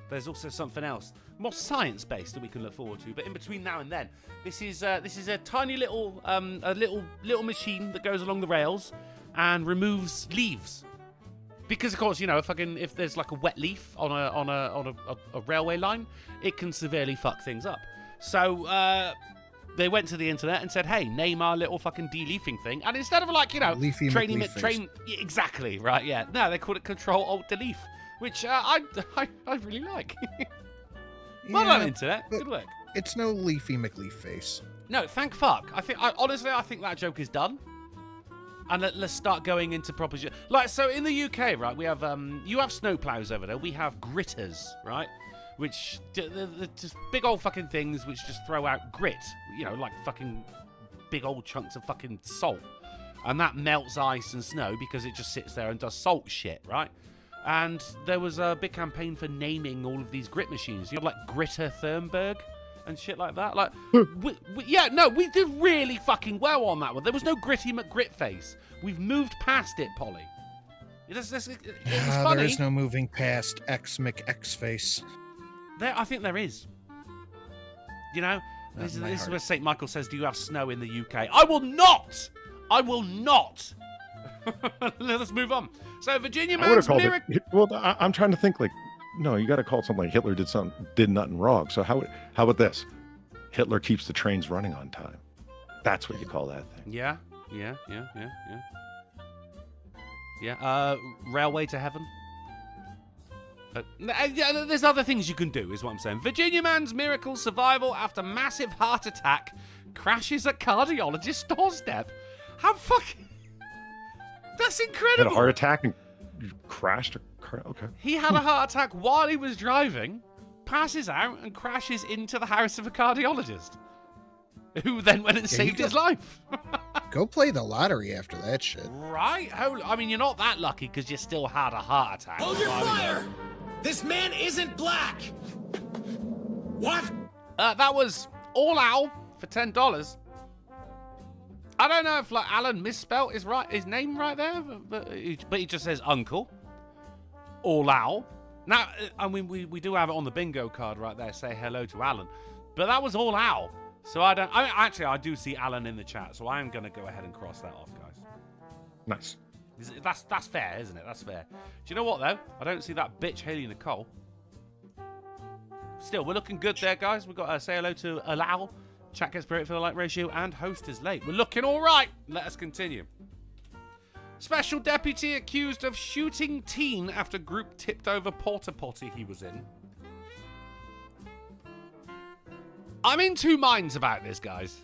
There's also something else, more science-based, that we can look forward to. But in between now and then, this is a tiny little little machine that goes along the rails and removes leaves. Because of course, if there's like a wet leaf on a railway line, it can severely fuck things up. So they went to the internet and said, "Hey, name our little fucking deleafing thing." And instead of like, Leafy training McLeaf train exactly right, yeah. No, they called it Control Alt Delete, which I really like. Well done, internet. Good work. It's no Leafy McLeaf face. No, thank fuck. Honestly, I think that joke is done. And let's start going into proper. Like, so in the UK, right? We have you have snowplows over there. We have gritters, right? Which they're just big old fucking things which just throw out grit, like fucking big old chunks of fucking salt, and that melts ice and snow because it just sits there and does salt shit, right? And there was a big campaign for naming all of these grit machines, like Gritter Thunberg and shit like that. Like, we did really fucking well on that one. There was no Gritty McGritface. We've moved past it, Polly. It's funny. There is no moving past X McXface. I think there is. This is where St. Michael says, "Do you have snow in the UK?" I will not! I will not! Let's move on. So, Virginia Man's miracle. Well, I'm trying to think, like, no, you got to call it something like Hitler did nothing wrong. So how about this? Hitler keeps the trains running on time. That's what you call that thing. Yeah. Railway to heaven. There's other things you can do, is what I'm saying. Virginia Man's miracle survival after massive heart attack crashes at cardiologist's doorstep. How fucking... That's incredible. Had a heart attack and crashed. Okay. He had a heart attack while he was driving, passes out, and crashes into the house of a cardiologist, who then went and saved his life. Go play the lottery after that shit. Right? I mean, you're not that lucky because you still had a heart attack. Hold your fire! This man isn't black! What? That was All Owl for $10. I don't know if Alan misspelt his name right there, but he just says Uncle. All Owl. Now, I mean, we do have it on the bingo card right there. Say hello to Alan, but that was All Owl. So I do see Alan in the chat, so I am gonna go ahead and cross that off, guys. Nice. That's fair, isn't it? That's fair. Do you know what though? I don't see that bitch Haley Nicole. Still, we're looking good there, guys. We've got to say hello to Allow, chat gets spirit for the like ratio, and host is late. We're looking all right. Let us continue. Special deputy accused of shooting teen after group tipped over porta potty he was in. I'm in two minds about this, guys.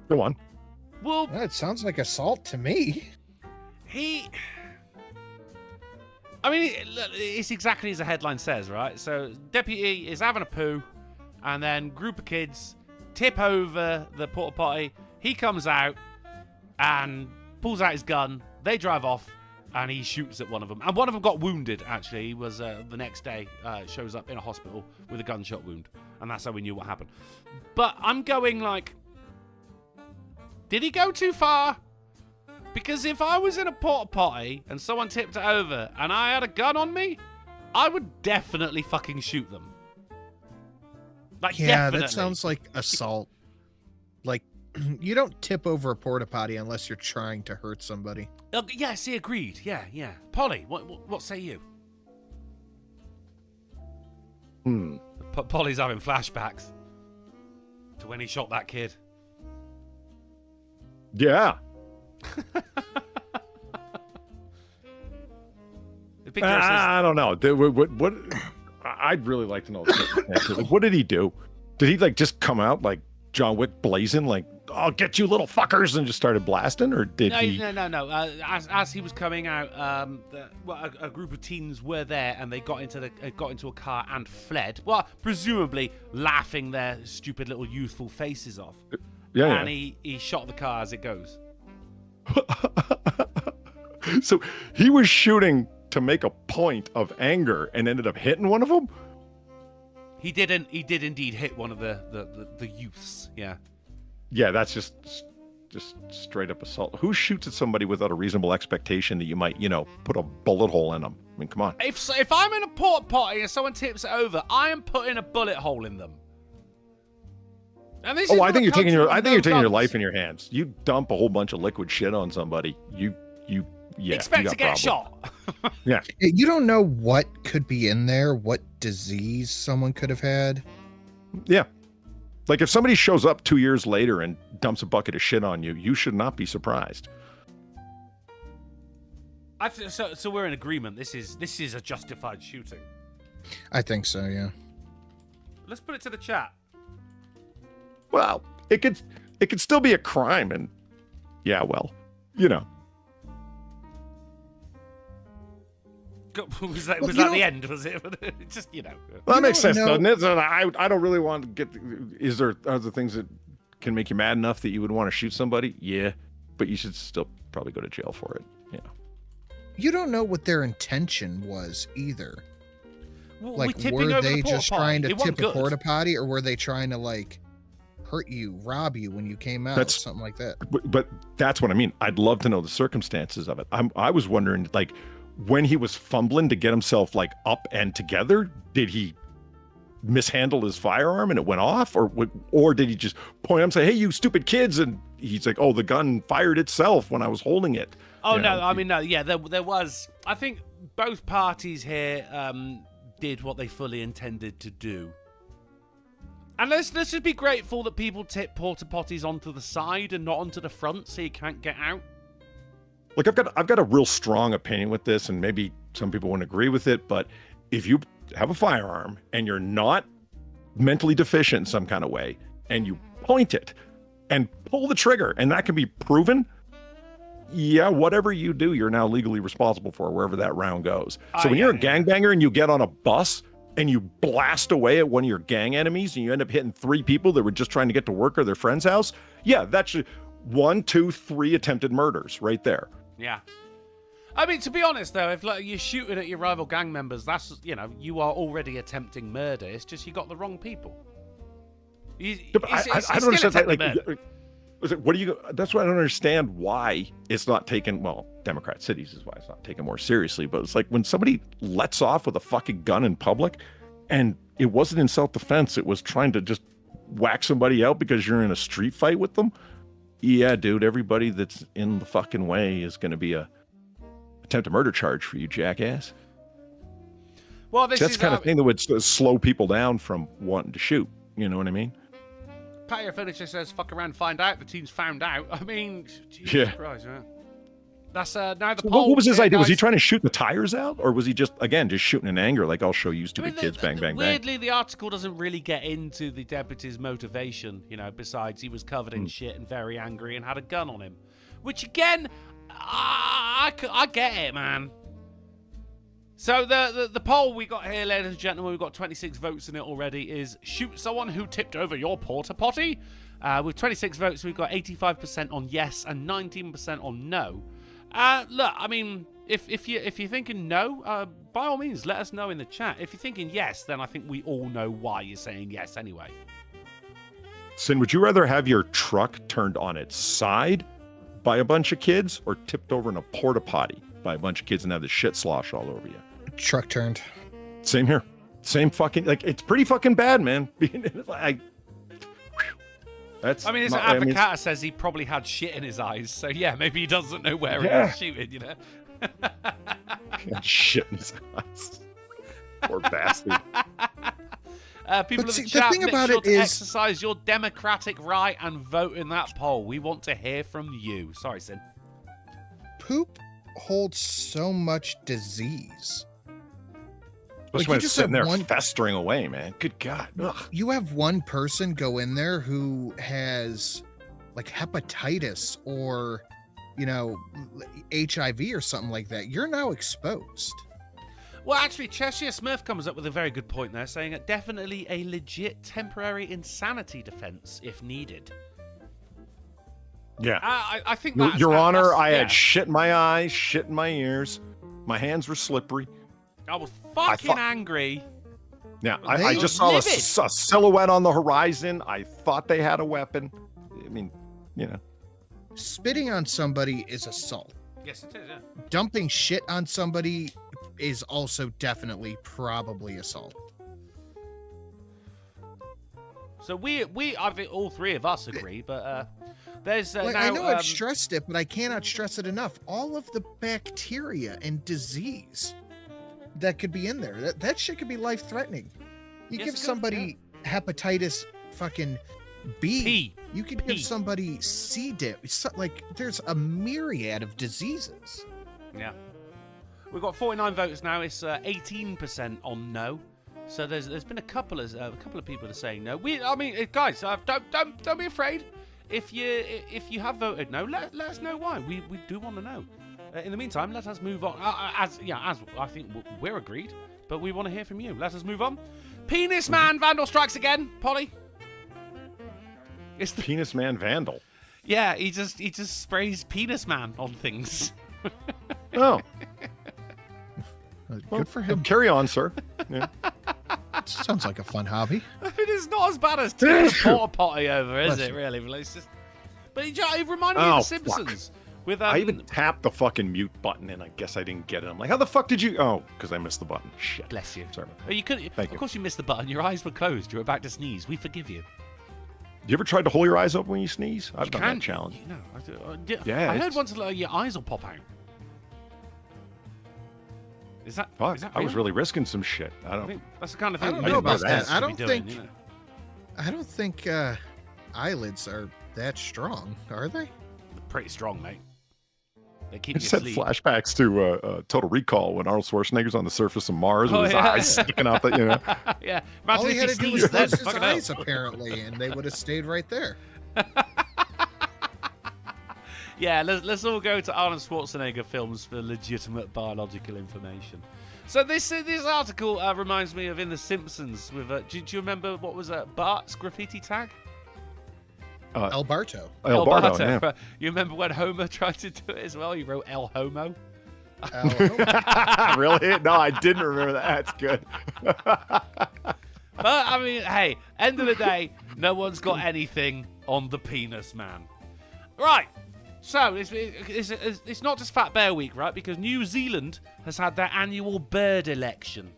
Go on. Well, It sounds like assault to me. It's exactly as the headline says, right? So, deputy is having a poo, and then group of kids tip over the porta potty. He comes out and pulls out his gun. They drive off, and he shoots at one of them. And one of them got wounded, actually. He was, the next day, shows up in a hospital with a gunshot wound. And that's how we knew what happened. But I'm going like, did he go too far? Because if I was in a porta potty and someone tipped it over and I had a gun on me, I would definitely fucking shoot them. Like, Yeah, definitely. that sounds like assault. Like, you don't tip over a porta potty unless you're trying to hurt somebody. Yeah, see, agreed. Yeah. Polly, what say you? Polly's having flashbacks to when he shot that kid. Yeah. I don't know. What? I'd really like to know. What did he do? Did he just come out like John Wick blazing, like "I'll get you little fuckers" and just started blasting, or did he? No. As he was coming out, a group of teens were there, and they got into a car and fled. Well, presumably laughing their stupid little youthful faces off. Yeah. And he shot the car as it goes. So he was shooting to make a point of anger and ended up hitting one of them. He did indeed hit one of the youths. Yeah. Yeah, that's just straight up assault. Who shoots at somebody without a reasonable expectation that you might, put a bullet hole in them? I mean, come on. If I'm in a porta potty and someone tips it over, I am putting a bullet hole in them. And this I think you're taking your life in your hands. You dump a whole bunch of liquid shit on somebody, you yeah, expect you to got get problem. shot. Yeah. You don't know what could be in there, what disease someone could have had. Yeah. Like if somebody shows up 2 years later and dumps a bucket of shit on you, you should not be surprised. So we're in agreement. This is a justified shooting. I think so, yeah. Let's put it to the chat. Well, it could still be a crime, and yeah, well, you know. Was that the end? Was it? Just, you know. Well, that makes sense, know. doesn't it? And I don't really want to get. Is there other things that can make you mad enough that you would want to shoot somebody? Yeah, but you should still probably go to jail for it. You know. You don't know what their intention was either. Well, Like, were they just trying to tip a porta potty, or were they trying to like hurt you, rob you when you came out, something like that? But that's what I mean. I'd love to know the circumstances of it. I was wondering, like, when he was fumbling to get himself like up and together, did he mishandle his firearm and it went off, or did he just point up and say, "Hey, you stupid kids," and he's like, "Oh, the gun fired itself when I was holding it." Oh, no, I mean, no, yeah, there was. I think both parties here did what they fully intended to do. And let's just be grateful that people tip porta potties onto the side and not onto the front, so you can't get out. Look, I've got a real strong opinion with this, and maybe some people wouldn't agree with it, but if you have a firearm and you're not mentally deficient in some kind of way, and you point it and pull the trigger, and that can be proven, yeah, whatever you do, you're now legally responsible for wherever that round goes. So when you're a gangbanger and you get on a bus and you blast away at one of your gang enemies and you end up hitting 3 people that were just trying to get to work or their friend's house, yeah, that's 1, 2, 3 attempted murders right there. Yeah. I mean, to be honest, though, if like you're shooting at your rival gang members, that's, you know, you are already attempting murder. It's just you got the wrong people. I don't understand that. Like, what do you? That's why I don't understand why it's not taken. Well, Democrat cities is why it's not taken more seriously. But it's like when somebody lets off with a fucking gun in public, and it wasn't in self-defense. It was trying to just whack somebody out because you're in a street fight with them. Yeah, dude. Everybody that's in the fucking way is going to be a attempted murder charge for you, jackass. Well, that's the kind of thing that would slow people down from wanting to shoot. You know what I mean? Patio Furniture says, "Fuck around, find out." The team's found out. I mean, Jesus Christ, man. That's now the poll. What was his idea? Guys, was he trying to shoot the tires out, or was he just shooting in anger? Like, I'll show you stupid kids, bang, bang, bang. Weirdly, the article doesn't really get into the deputy's motivation. You know, besides he was covered in shit and very angry and had a gun on him, which again, I get it, man. So the poll we got here, ladies and gentlemen, we've got 26 votes in it already, is shoot someone who tipped over your porta potty. With 26 votes, we've got 85% on yes and 19% on no. Look, I mean, if you're thinking no, by all means, let us know in the chat. If you're thinking yes, then I think we all know why you're saying yes anyway. Sin, would you rather have your truck turned on its side by a bunch of kids, or tipped over in a porta potty by a bunch of kids and have the shit slosh all over you? Truck turned. Same here. Same fucking, like, it's pretty fucking bad, man. That's. I mean, this advocate says he probably had shit in his eyes, so yeah, maybe he doesn't know where he was shooting, you know? Shit in his eyes. Poor bastard. People in the chat, make sure to exercise your democratic right and vote in that poll. We want to hear from you. Sorry, Sin. Poop holds so much disease. Especially when it's sitting there festering away, man. Good God. Ugh. You have one person go in there who has like hepatitis or, you know, HIV or something like that. You're now exposed. Well, actually, Cheshire Smurf comes up with a very good point there, saying that definitely a legit temporary insanity defense if needed. Yeah. I think Your Honor, I had shit in my eyes, shit in my ears. My hands were slippery. I was fucking angry. Yeah, I just saw a silhouette on the horizon. I thought they had a weapon. I mean, you know. Spitting on somebody is assault. Yes, it is, yeah. Dumping shit on somebody is also definitely probably assault. So we I think all three of us agree, but There's Like, now, I know I've stressed it, but I cannot stress it enough. All of the bacteria and disease that could be in there, that shit could be life-threatening. You Yes, give it could, somebody hepatitis fucking B. P. You could give somebody C. diff. Like, there's a myriad of diseases. Yeah. We've got 49 votes now. It's 18% on no. So there's been a couple of people that are saying no. Guys, don't be afraid. If you have voted no, let us know why. We do want to know. In the meantime, let us move on. As I think we're agreed, but we want to hear from you. Let us move on. Penis Man Vandal strikes again. Polly. It's the Penis Man Vandal. Yeah, he just sprays Penis Man on things. Oh. Good for him. Carry on, sir. Yeah. Sounds like a fun hobby. It is not as bad as tipping a porta potty over, is it? Really? But it's just. But it reminded me of The Simpsons. With I even tapped the fucking mute button, and I guess I didn't get it. I'm like, how the fuck did you? Oh, because I missed the button. Shit. Bless you. Sorry. Oh, you could. Thank you. Of course, you missed the button. Your eyes were closed. You were about to sneeze. We forgive you. You ever tried to hold your eyes open when you sneeze? I've done that challenge. You know, Yeah, I heard once your eyes will pop out. Is that? Fuck, Is that I was real? really risking some shit. I I don't. think that's the kind of thing. I don't we know both about that. should I be don't doing, think- you know? I don't think eyelids are that strong, are they? They're pretty strong, mate. They keep I you just had asleep. flashbacks to Total Recall when Arnold Schwarzenegger's on the surface of Mars Oh, with his yeah. eyes sticking out. That Yeah. All Imagine he if had he to do was sneezed then. close his Fucking hell. eyes, apparently, and they would have stayed right there. Yeah, let's all go to Arnold Schwarzenegger films for legitimate biological information. So this article reminds me of in The Simpsons. With do you remember what was Bart's graffiti tag? El Barto. El Bardo, yeah. Right. You remember when Homer tried to do it as well? He wrote El Homo. Really? No, I didn't remember that. That's good. But I mean, hey, end of the day, no one's got anything on the Penis Man. Right. So it's not just Fat Bear Week, right? Because New Zealand has had their annual bird election.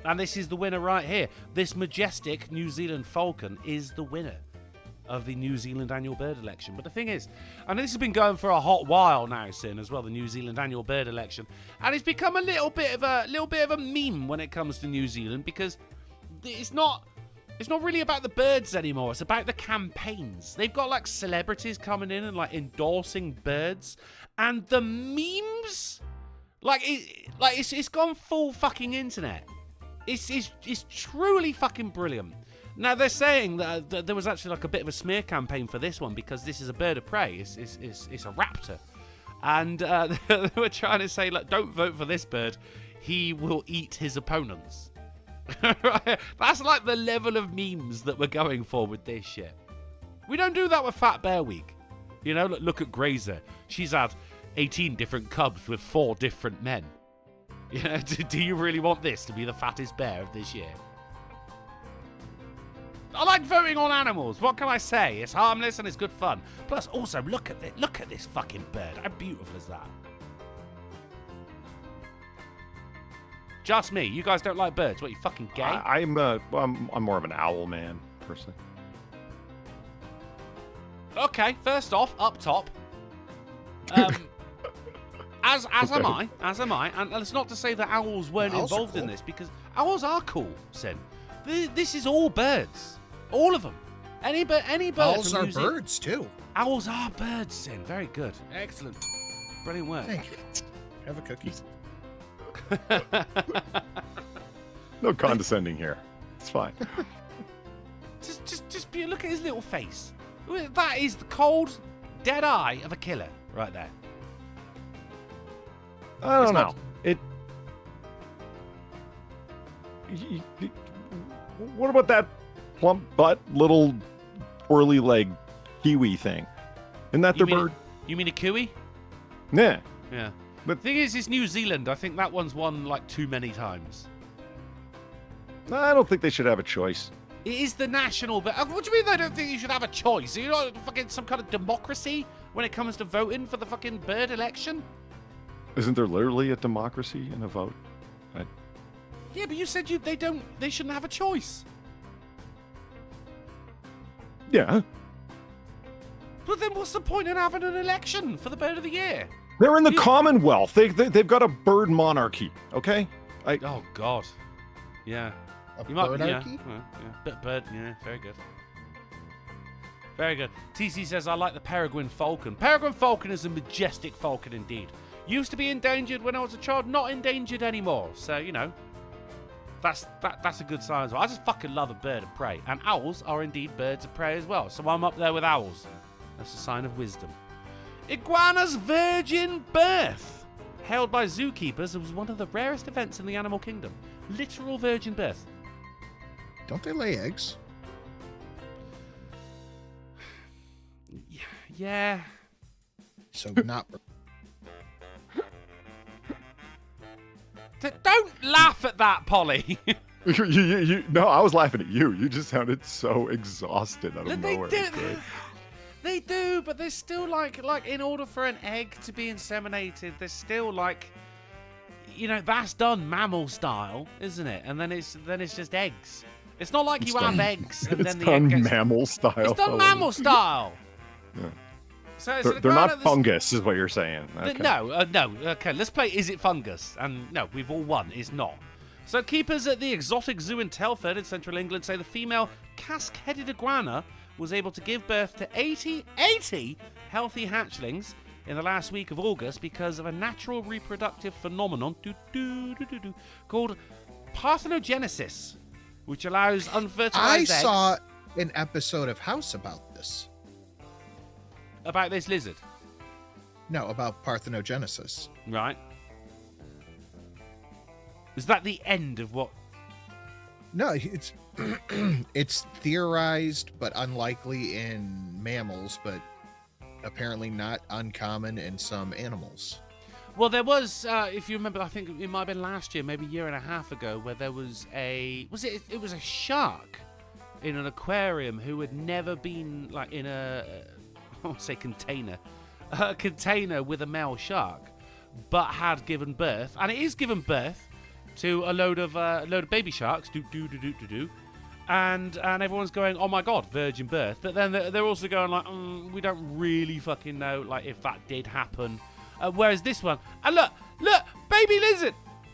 And this is the winner right here. This majestic New Zealand falcon is the winner of the New Zealand annual bird election. But the thing is, and this has been going for a hot while now, Sin, as well, the New Zealand annual bird election, and it's become a little bit of a meme when it comes to New Zealand, because it's not really about the birds anymore. It's about the campaigns. They've got like celebrities coming in and like endorsing birds, and the memes, it's gone full fucking internet. It's truly fucking brilliant. Now they're saying that there was actually like a bit of a smear campaign for this one because this is a bird of prey. It's a raptor, and they were trying to say, like, don't vote for this bird. He will eat his opponents. Right? That's like the level of memes that we're going for with this shit. We don't do that with Fat Bear Week. You know, look at Grazer. She's had 18 different cubs with 4 different men. You know, do you really want this to be the fattest bear of this year? I like voting on animals. What can I say? It's harmless and it's good fun. Plus, also, look at this fucking bird. How beautiful is that? Just me. You guys don't like birds. What, you fucking gay? I'm more of an owl man, personally. Okay, first off, up top. As am I, and it's not to say that owls weren't Owls are involved in cool. this, because owls are cool, Sin. This is all birds. All of them. Any bird Owls from are New Zealand- birds, too. Owls are birds, Sin. Very good. Excellent. Brilliant work. Thank you. Have a cookie. No condescending here. It's fine. just look at his little face. That is the cold, dead eye of a killer right there. I don't It's know. not- What about that plump butt, little twirly leg kiwi thing? Isn't that their bird? You mean a kiwi? Yeah. Yeah. But- The thing is, it's New Zealand. I think that one's won like too many times. I don't think they should have a choice. It is the national, but what do you mean they don't think you should have a choice? Are you not fucking some kind of democracy when it comes to voting for the fucking bird election? Isn't there literally a democracy in a vote? Yeah, but you said they shouldn't have a choice. Yeah. But then what's the point in having an election for the bird of the year? They're in the Commonwealth. They've got a bird monarchy. Okay. Oh God. Yeah. A You might, birdarchy? Bird, yeah, very good. Very good. TC says, I like the peregrine falcon. Peregrine falcon is a majestic falcon indeed. Used to be endangered when I was a child, not endangered anymore. So, you know, that's a good sign as well. I just fucking love a bird of prey. And owls are indeed birds of prey as well. So I'm up there with owls. That's a sign of wisdom. Iguana's virgin birth. Hailed by zookeepers, it was one of the rarest events in the animal kingdom. Literal virgin birth. Don't they lay eggs? Yeah. So not. Don't laugh at that, Polly. No, I was laughing at you. You just sounded so exhausted out of They nowhere. do. It's great. They do, but there's still like in order for an egg to be inseminated, there's still like, you know, that's done mammal style, isn't it? And then it's just eggs. It's not like It's you done- have eggs and It's then the done egg gets... mammal style. It's done mammal style. Yeah. So They're not fungus, is what you're saying. Okay. No. Okay, let's play Is It Fungus? And no, we've all won. It's not. So keepers at the exotic zoo in Telford in central England say the female casque-headed iguana was able to give birth to 80 healthy hatchlings in the last week of August because of a natural reproductive phenomenon called parthenogenesis, which allows unfertilized I eggs. saw an episode of House about this. About this lizard, No, about parthenogenesis. right? Is that the end of what? No, it's it's theorized but unlikely in mammals, but apparently not uncommon in some animals. Well, there was, if you remember, I think it might have been last year, maybe a year and a half ago, where there was it was a shark in an aquarium who had never been like in a container with a male shark, but had given birth, and it is given birth to a load of baby sharks, and everyone's going, oh my god, virgin birth, but then they're also going like, we don't really fucking know like if that did happen. Whereas this one, and look, baby lizard,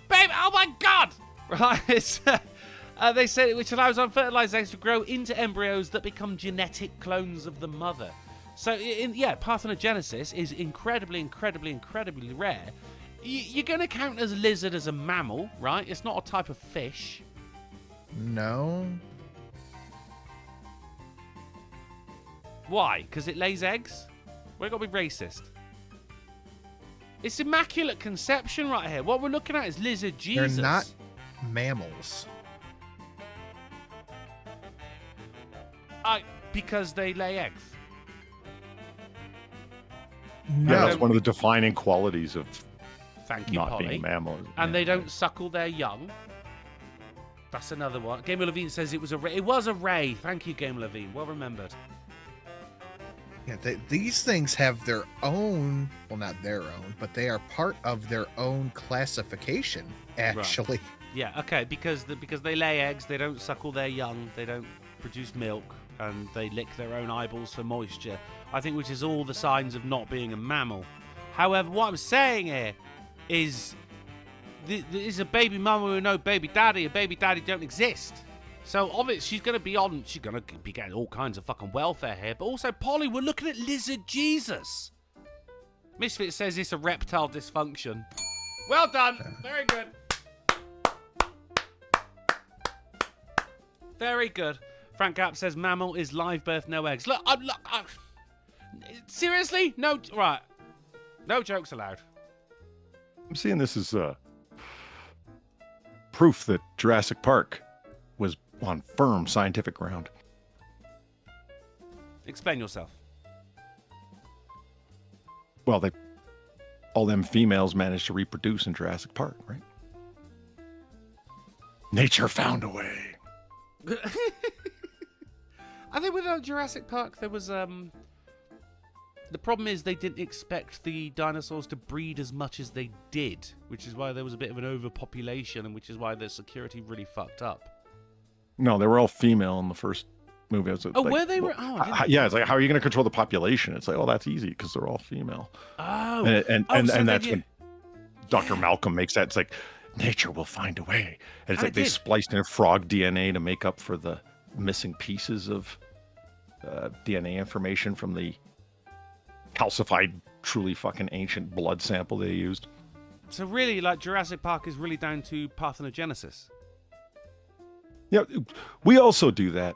baby, oh my god, right? It's, they say which allows unfertilized eggs to grow into embryos that become genetic clones of the mother. So, parthenogenesis is incredibly rare. You're going to count as a lizard as a mammal, right? It's not a type of fish. No. Why? Because it lays eggs? We've got to be racist. It's immaculate conception right here. What we're looking at is lizard Jesus. They're not mammals. Because they lay eggs. No. That's one of the defining qualities of Thank you, not Polly. being a mammal. And they don't suckle their young. That's another one. Gamer Levine says it was a ray. It was a ray. Thank you, Gamer Levine. Well remembered. Yeah, these things have their own, well, not their own, but they are part of their own classification, actually. Yeah, okay, because they lay eggs, they don't suckle their young, they don't produce milk, and they lick their own eyeballs for moisture. I think which is all the signs of not being a mammal. However, what I'm saying here is there's a baby mama with no baby daddy. A baby daddy don't exist. So obviously she's going to be getting all kinds of fucking welfare here. But also, Polly, we're looking at lizard Jesus. Misfit says it's a reptile dysfunction. Well done. Very good. Very good. Frank Gap says mammal is live birth, no eggs. Look, seriously? No, right. No jokes allowed. I'm seeing this as proof that Jurassic Park was on firm scientific ground. Explain yourself. Well, all them females managed to reproduce in Jurassic Park, right? Nature found a way. I think with Jurassic Park, there was the problem is they didn't expect the dinosaurs to breed as much as they did, which is why there was a bit of an overpopulation, and which is why the security really fucked up. No, they were all female in the first movie. I was Oh, like, were they? well, Oh, I didn't yeah. It's like, how are you going to control the population? It's like, oh, that's easy because they're all female. Oh, And so that's they- when Dr. Malcolm makes that. It's like, nature will find a way. And it's And like they it did. spliced in frog DNA to make up for the missing pieces of DNA information from the calcified, truly fucking ancient blood sample they used. So really, like Jurassic Park is really down to parthenogenesis. Yeah, we also do that.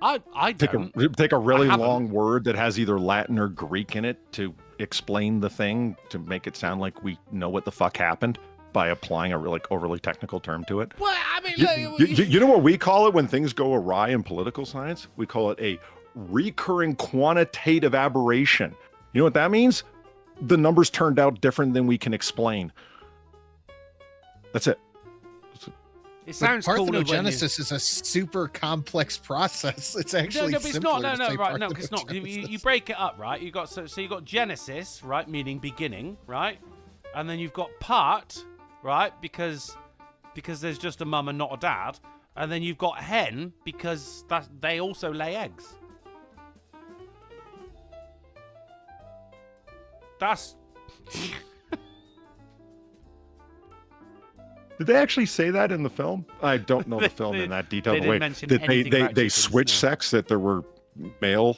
I don't. Take a really haven't. long word that has either Latin or Greek in it to explain the thing to make it sound like we know what the fuck happened by applying a really overly technical term to it. Well, I mean, You know what we call it when things go awry in political science? We call it a recurring quantitative aberration. You know what that means? The numbers turned out different than we can explain. That's it. it sounds cool. Parthenogenesis is a super complex process. It's actually No, but it's simpler not. to say Right? No, it's not. You parthenogenesis. break it up, right? You got so you got Genesis, right, meaning beginning, right, and then you've got part, right, because there's just a mum and not a dad, and then you've got hen because they also lay eggs. That's Did they actually say that in the film? I don't know the film in that detail. they The didn't way mention that anything they about chickens, switched no. sex, that there were male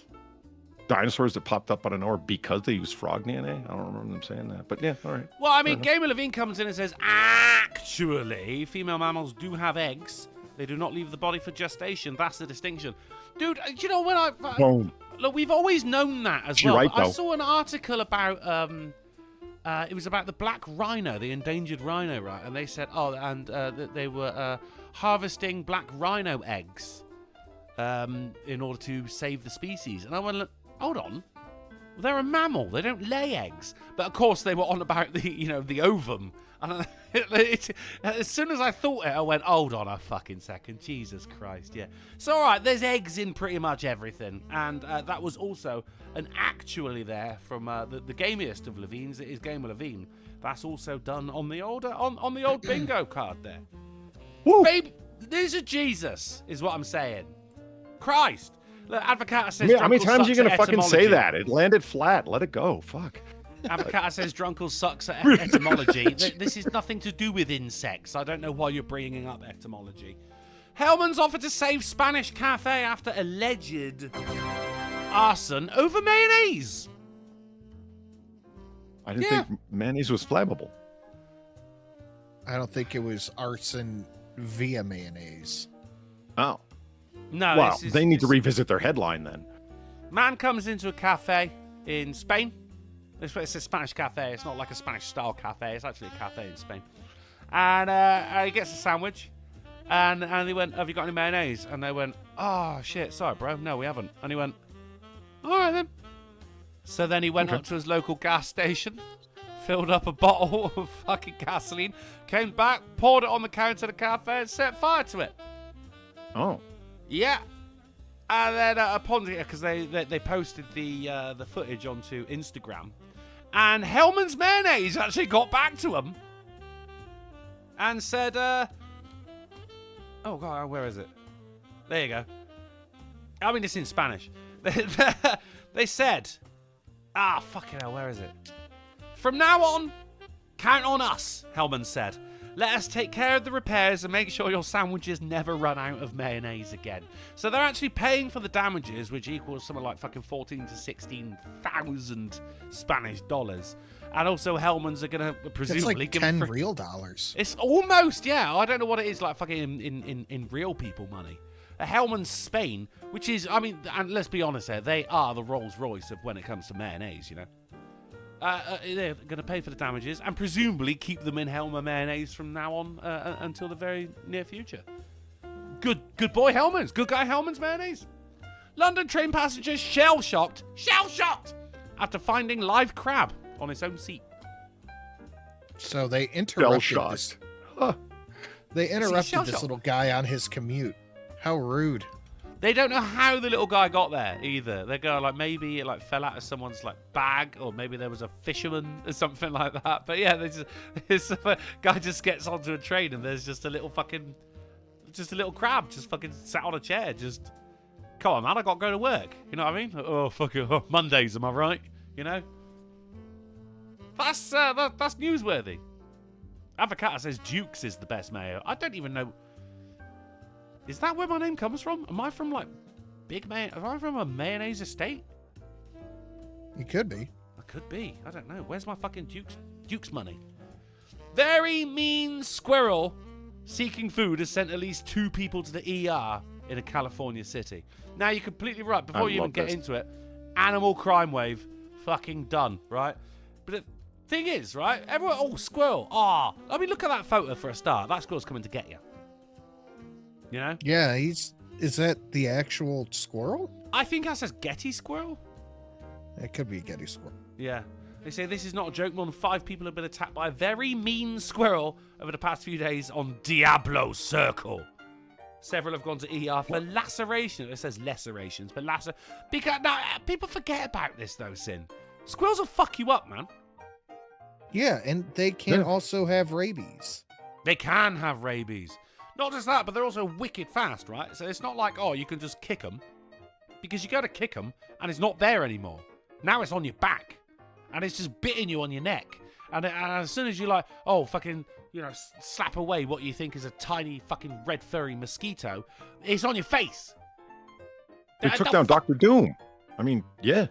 dinosaurs that popped up out of nowhere because they used frog DNA. I don't remember them saying that, but yeah, all right. Well, I mean, Gamer Levine comes in and says, actually, female mammals do have eggs. They do not leave the body for gestation. That's the distinction. Dude, you know, when Boom. look, we've always known that as You're well. right, I though. saw an article about, it was about the black rhino, the endangered rhino, right? And they said, that they were harvesting black rhino eggs in order to save the species. And I went, hold on. They're a mammal. They don't lay eggs. But of course, they were on about the ovum. And as soon as I thought it, I went, hold on a fucking second. Jesus Christ, yeah. So, all right, there's eggs in pretty much everything. And that was also an actually there from the gamiest of Levines. It is Gamer Levine. That's also done on the old bingo card there. Woo. Baby, there's a Jesus, is what I'm saying. Christ. Look, Advocata says, How many Drunkle times are you sucks going to at fucking say etymology. that? It landed flat. Let it go. Fuck. Advocata says Drunkle sucks at etymology. This is nothing to do with insects. I don't know why you're bringing up etymology. Hellman's offered to save Spanish cafe after alleged arson over mayonnaise. I didn't Yeah. think mayonnaise was flammable. I don't think it was arson via mayonnaise. Oh. No, Well, they need to revisit their headline then. Man comes into a cafe in Spain. It's a Spanish cafe. It's not like a Spanish-style cafe. It's actually a cafe in Spain. And he gets a sandwich. And they went, have you got any mayonnaise? And they went, oh, shit, sorry, bro. No, we haven't. And he went, all right, then. So then he went up to his local gas station, filled up a bottle of fucking gasoline, came back, poured it on the counter of the cafe, and set fire to it. Oh. Yeah. And then upon because they posted the footage onto Instagram, and Hellman's mayonnaise actually got back to him and said, "Oh God, where is it? There you go. I mean, it's in Spanish. They said, fucking hell, where is it? From now on, count on us," Hellman said. "Let us take care of the repairs and make sure your sandwiches never run out of mayonnaise again." So they're actually paying for the damages, which equals something like fucking 14 to 16,000 Spanish dollars. And also Hellman's are going to It's presumably like give 10 free- real dollars. It's almost, yeah. I don't know what it is like fucking in real people money. Hellman's Spain, which is, I mean, and let's be honest here, they are the Rolls Royce of when it comes to mayonnaise, you know. They're going to pay for the damages and presumably keep them in Helmer mayonnaise from now on until the very near future. Good boy Hellman's. Good guy Hellman's mayonnaise. London train passengers shell-shocked after finding live crab on its own seat. So they interrupted this. Shell-shocked. Huh. They interrupted this shell-shocked? little guy on his commute. How rude. They don't know how the little guy got there either. They go like maybe it like fell out of someone's like bag, or maybe there was a fisherman or something like that. But yeah, this guy just gets onto a train and there's just a little crab just fucking sat on a chair, just Come on, man, I got to go to work. You know what I mean? Oh, fuck it. Oh, Mondays, am I right? You know? That's newsworthy. Avocata says Dukes is the best mayo. I don't even know. Is that where my name comes from? Am I from, like, big mayo? Am I from a mayonnaise estate? You could be. I could be. I don't know. Where's my fucking Duke's money? Very mean squirrel seeking food has sent at least 2 people to the ER in a California city. Now, you're completely right. Before you even get into it, animal crime wave, fucking done, right? But the thing is, right? Everyone, oh, squirrel. I mean, look at that photo for a start. That squirrel's coming to get you. You know? Yeah, is that the actual squirrel? I think that says Getty squirrel. It could be a Getty squirrel. Yeah. They say this is not a joke. More than 5 people have been attacked by a very mean squirrel over the past few days on Diablo Circle. Several have gone to ER for laceration. It says lacerations, but because now people forget about this though, Sin. Squirrels will fuck you up, man. Yeah, and they can also have rabies. They can have rabies. Not just that, but they're also wicked fast, right? So it's not like, oh, you can just kick them. Because you go to kick them, and it's not there anymore. Now it's on your back. And it's just bitting you on your neck. And as soon as you like, oh, fucking, you know, slap away what you think is a tiny fucking red furry mosquito, it's on your face. They took down Dr. Doom. I mean, yeah.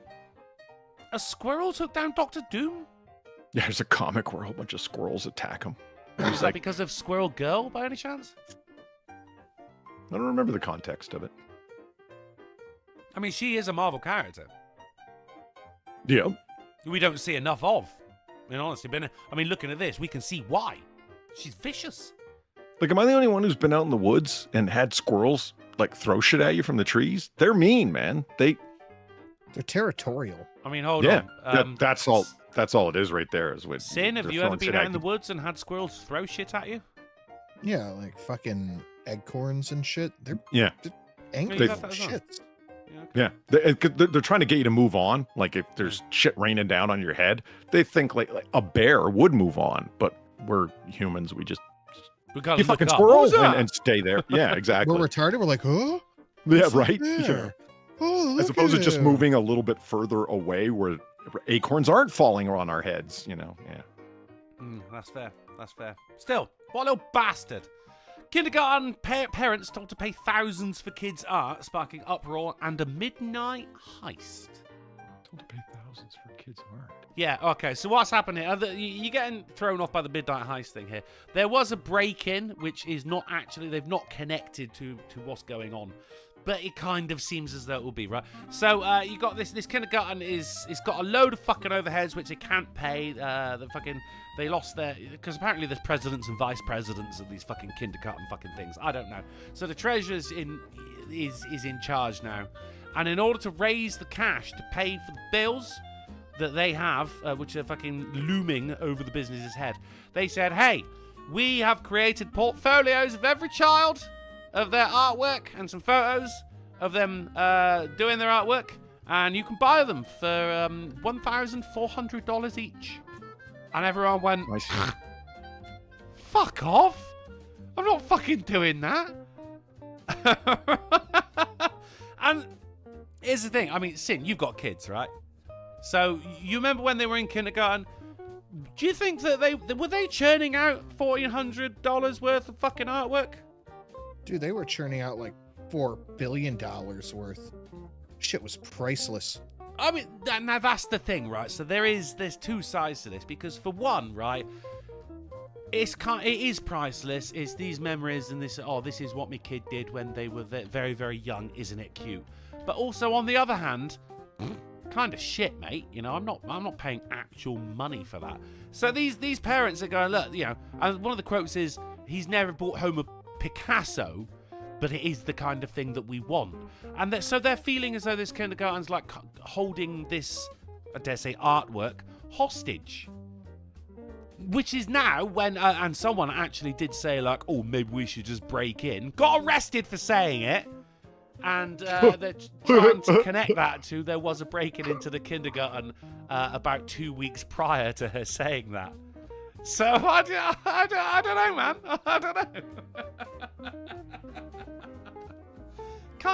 A squirrel took down Dr. Doom? Yeah, there's a comic where a whole bunch of squirrels attack him. Is that because of Squirrel Girl, by any chance? I don't remember the context of it. I mean, she is a Marvel character. Yeah. We don't see enough of. In honesty, but I mean, looking at this, we can see why. She's vicious. Like, am I the only one who's been out in the woods and had squirrels, like, throw shit at you from the trees? They're mean, man. They're territorial. I mean, hold on. Yeah, that's all it is right there. Is with Sin, have you ever been out in the woods and had squirrels throw shit at you? Yeah, like fucking acorns and shit. They're They- angry shit. Yeah, they're trying to get you to move on. Like, if there's shit raining down on your head, they think like a bear would move on, but we're humans. We gotta you look fucking up. squirrel and stay there. Yeah, exactly. We're retarded. We're like, huh? Yeah, What's right. there? Yeah. Oh, As opposed to just moving a little bit further away where acorns aren't falling on our heads. You know. Yeah. That's fair. That's fair. Still, what a little bastard. Kindergarten parents told to pay thousands for kids' art, sparking uproar and a midnight heist. Told to pay thousands for kids' art. Yeah, okay, so what's happened here? You're getting thrown off by the midnight heist thing here. There was a break-in, which is not actually, they've not connected to what's going on. But it kind of seems as though it will be, right? So you got this kindergarten it's got a load of fucking overheads which it can't pay. They lost their, because apparently there's presidents and vice presidents of these fucking kindergarten fucking things. I don't know. So the treasurer's is in charge now, and in order to raise the cash to pay for the bills that they have, which are fucking looming over the business's head, they said, hey, we have created portfolios of every child, of their artwork, and some photos of them doing their artwork, and you can buy them for $1,400 each. And everyone went, fuck off! I'm not fucking doing that. And here's the thing. I mean, Sin, you've got kids, right? So you remember when they were in kindergarten? Do you think that were they churning out $1,400 worth of fucking artwork? Dude, they were churning out like $4 billion worth. Shit was priceless. I mean, now that's the thing, right? So there's 2 sides to this, because for one, right, it is priceless. It's these memories and this is what my kid did when they were very, very young. Isn't it cute? But also on the other hand, kind of shit, mate. You know, I'm not paying actual money for that. So these parents are going, look, you know, and one of the quotes is, he's never brought home a Picasso, but it is the kind of thing that we want. And so they're feeling as though this kindergarten's like holding this, I dare say, artwork hostage. Which is now when, and someone actually did say like, oh, maybe we should just break in. Got arrested for saying it. And they're trying to connect that to, there was a break-in into the kindergarten about 2 weeks prior to her saying that. So, I don't know, man. I don't know.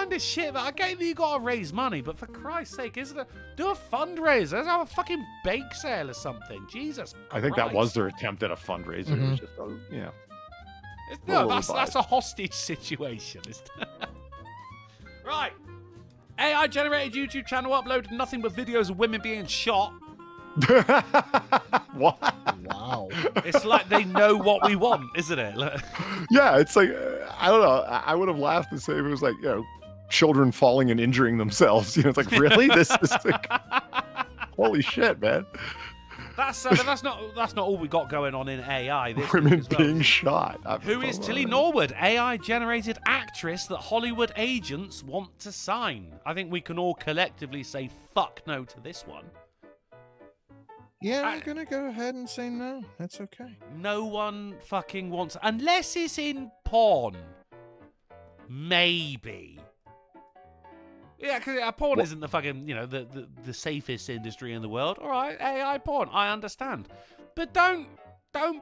kind of shit that I get that you gotta raise money, but for Christ's sake, do a fundraiser. Let's have a fucking bake sale or something. Jesus Christ. I think that was their attempt at a fundraiser. It was just, yeah. No, that's a hostage situation. Right. AI generated YouTube channel uploaded nothing but videos of women being shot. What? Wow. It's like they know what we want, isn't it? Yeah, it's like, I don't know. I would have laughed the same if it was like, children falling and injuring themselves. It's like, really? This is like, holy shit, man. That's not all we got going on in AI. This Women week as well. being shot. Who is Tilly Norwood, AI-generated actress that Hollywood agents want to sign? I think we can all collectively say fuck no to this one. Yeah, I'm gonna go ahead and say no. That's okay. No one fucking wants, unless it's in porn. Maybe. Yeah, because porn isn't the fucking, the safest industry in the world. All right, AI porn, I understand. But don't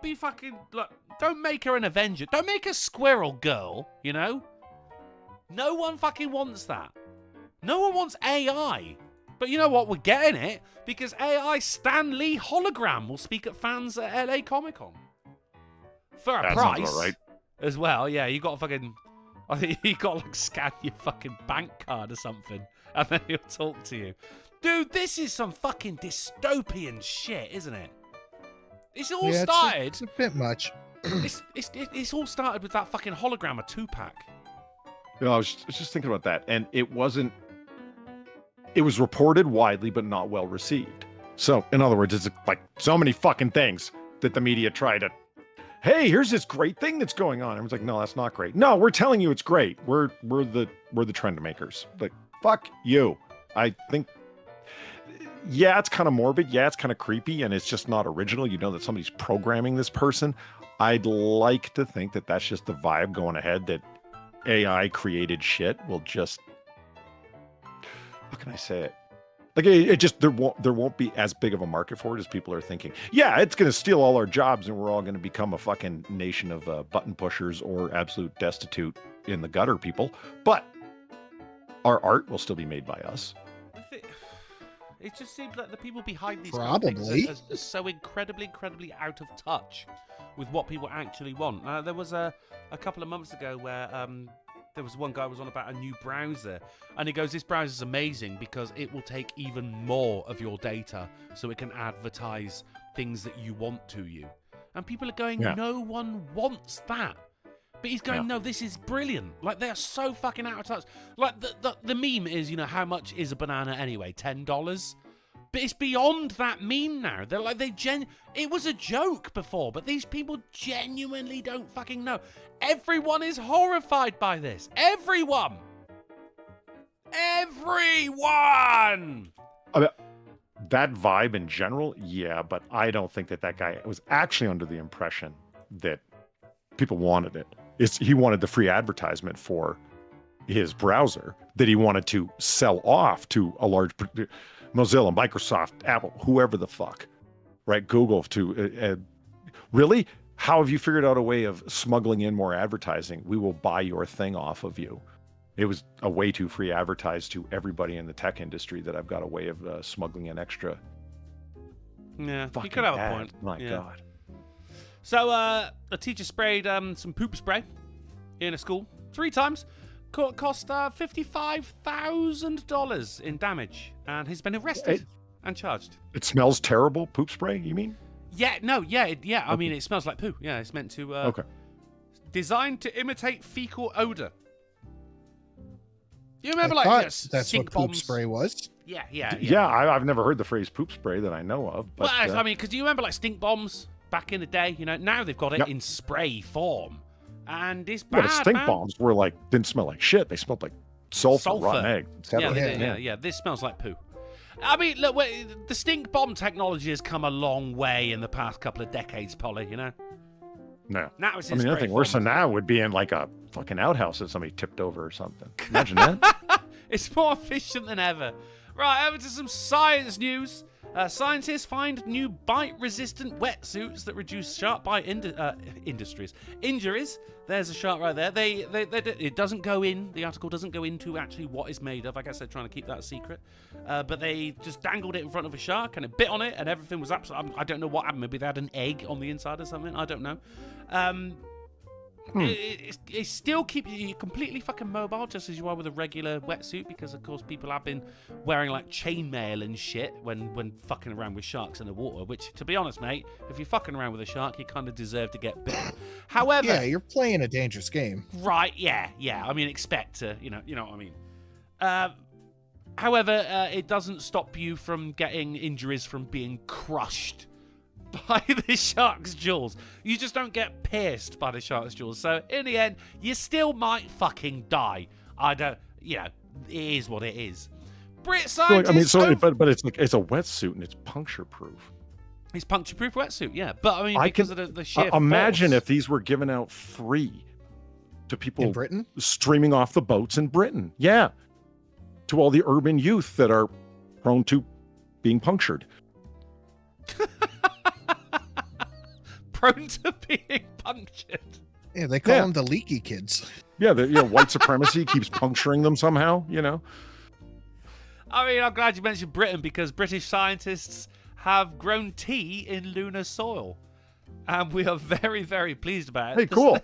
be fucking, look, don't make her an Avenger. Don't make her Squirrel Girl, No one fucking wants that. No one wants AI. But you know what? We're getting it because AI Stan Lee hologram will speak at fans at LA Comic Con for a price, right? As well. Yeah, you got to fucking, I think you got to scan your fucking bank card or something, and then he'll talk to you. Dude, this is some fucking dystopian shit, isn't it? It's all started. It's a bit much. It's all started with that fucking hologram of Tupac. I was just thinking about that, and it was reported widely, but not well received. So, in other words, it's like so many fucking things that the media try to, hey, here's this great thing that's going on. Everyone's like, no, that's not great. No, we're telling you it's great. We're the trend makers. Like, fuck you. I think, yeah, it's kind of morbid. Yeah, it's kind of creepy, and it's just not original. You know that somebody's programming this person. I'd like to think that that's just the vibe going ahead, that AI created shit will just, how can I say it? Like it just there won't be as big of a market for it as people are thinking. Yeah, it's going to steal all our jobs, and we're all going to become a fucking nation of button pushers or absolute destitute in the gutter people. But our art will still be made by us. It just seems like the people behind these Probably things are so incredibly out of touch with what people actually want. There was a couple of months ago where there was one guy who was on about a new browser, and he goes, this browser is amazing because it will take even more of your data so it can advertise things that you want to you. And people are going, no one wants that. But he's going, no, this is brilliant. Like, they're so fucking out of touch. Like, the meme is, how much is a banana anyway? $10? But it's beyond that meme now. They're like, it was a joke before, but these people genuinely don't fucking know. Everyone is horrified by this. Everyone! Everyone! I mean, that vibe in general, yeah, but I don't think that guy was actually under the impression that people wanted it. He wanted the free advertisement for his browser that he wanted to sell off to a large Mozilla, Microsoft, Apple, whoever the fuck, right? Google to really? How have you figured out a way of smuggling in more advertising? We will buy your thing off of you. It was a way to free advertise to everybody in the tech industry that I've got a way of smuggling in extra. Yeah, you could have a point. My God. So a teacher sprayed some poop spray in a school 3 times. Cost $55,000 in damage, and he's been arrested and charged. It smells terrible. Poop spray, you mean? Yeah, no, yeah. I mean, it smells like poo. Yeah, it's meant to. Designed to imitate fecal odor. You remember, that's stink what poop bombs? spray was. Yeah. I've never heard the phrase poop spray that I know of. But, well, I mean, because do you remember like stink bombs back in the day? Now they've got it in spray form, and it's bad. But stink bombs were didn't smell like shit. They smelled like sulfur. Rotten egg. Yeah. This smells like poo. I mean, look, the stink bomb technology has come a long way in the past couple of decades, Polly. No. Now it's nothing worse than that would be in like a fucking outhouse that somebody tipped over or something. Imagine that. It's more efficient than ever. Right, over to some science news. Scientists find new bite-resistant wetsuits that reduce shark bite injuries. There's a shark right there. It doesn't go in. The article doesn't go into actually what it's made of. I guess they're trying to keep that a secret. But they just dangled it in front of a shark and it bit on it, and everything was absolutely. I don't know what happened. Maybe they had an egg on the inside or something. I don't know. It still keeps you completely fucking mobile, just as you are with a regular wetsuit, because of course people have been wearing like chainmail and shit when fucking around with sharks in the water, which, to be honest, mate, if you're fucking around with a shark, you kind of deserve to get bitten. However, yeah, you're playing a dangerous game, right? Yeah. I mean, expect to, you know what I mean. However, it doesn't stop you from getting injuries from being crushed by the shark's jaws. You just don't get pierced by the shark's jaws. So in the end, you still might fucking die. It is what it is. Brit scientists. But it's like it's a wetsuit and it's puncture proof. It's puncture proof wetsuit, yeah. But I mean, because of the sheer imagine force. if these were given out free to people in Britain, streaming off the boats in Britain. Yeah, to all the urban youth that are prone to being punctured. Prone to being punctured. Yeah, they call them the leaky kids. Yeah, white supremacy keeps puncturing them somehow, you know? I mean, I'm glad you mentioned Britain, because British scientists have grown tea in lunar soil. And we are very, very pleased about it. Hey, cool.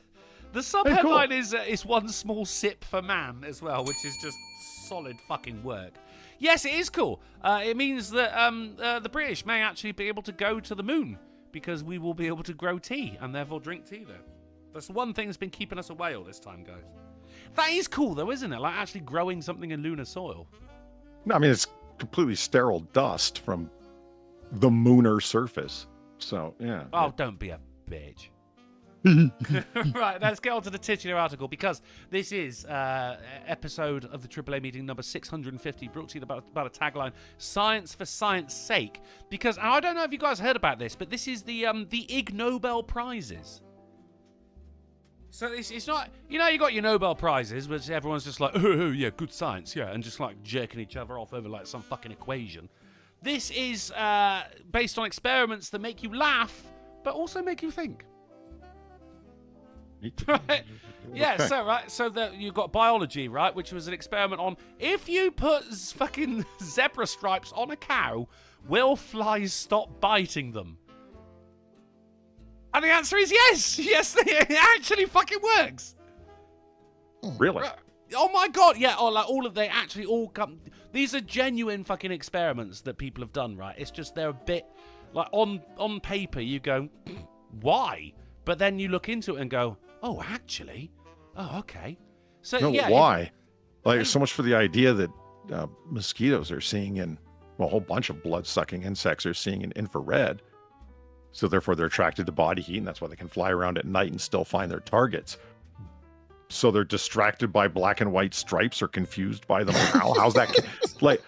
The sub-headline is one small sip for man as well, which is just solid fucking work. Yes, it is cool. It means that the British may actually be able to go to the moon, because we will be able to grow tea and therefore drink tea there. That's the one thing that's been keeping us away all this time, guys. That is cool, though, isn't it? Like actually growing something in lunar soil. No, I mean, it's completely sterile dust from the mooner surface. So, yeah. Oh, don't be a bitch. Right, let's get on to the titular article, because this is episode of the AAA meeting number 650, brought to you about a tagline, Science for Science Sake. Because I don't know if you guys heard about this, but this is the Ig Nobel Prizes. So it's not, you got your Nobel Prizes, which everyone's just like, oh yeah, good science, yeah, and just like jerking each other off over like some fucking equation. This is based on experiments that make you laugh, but also make you think. Right? Yeah, so you've got biology, right, which was an experiment on if you put fucking zebra stripes on a cow, will flies stop biting them? And the answer is yes. Yes, it actually fucking works. Really? Oh my god, yeah. Or like they actually all come. These are genuine fucking experiments that people have done, right? It's just they're a bit like on paper you go, why? But then you look into it and go, oh, actually, oh, okay. So no, yeah, why? So much for the idea that mosquitoes are seeing in, well, a whole bunch of blood-sucking insects are seeing in infrared. So therefore, they're attracted to body heat, and that's why they can fly around at night and still find their targets. So they're distracted by black and white stripes or confused by them. How's that? Like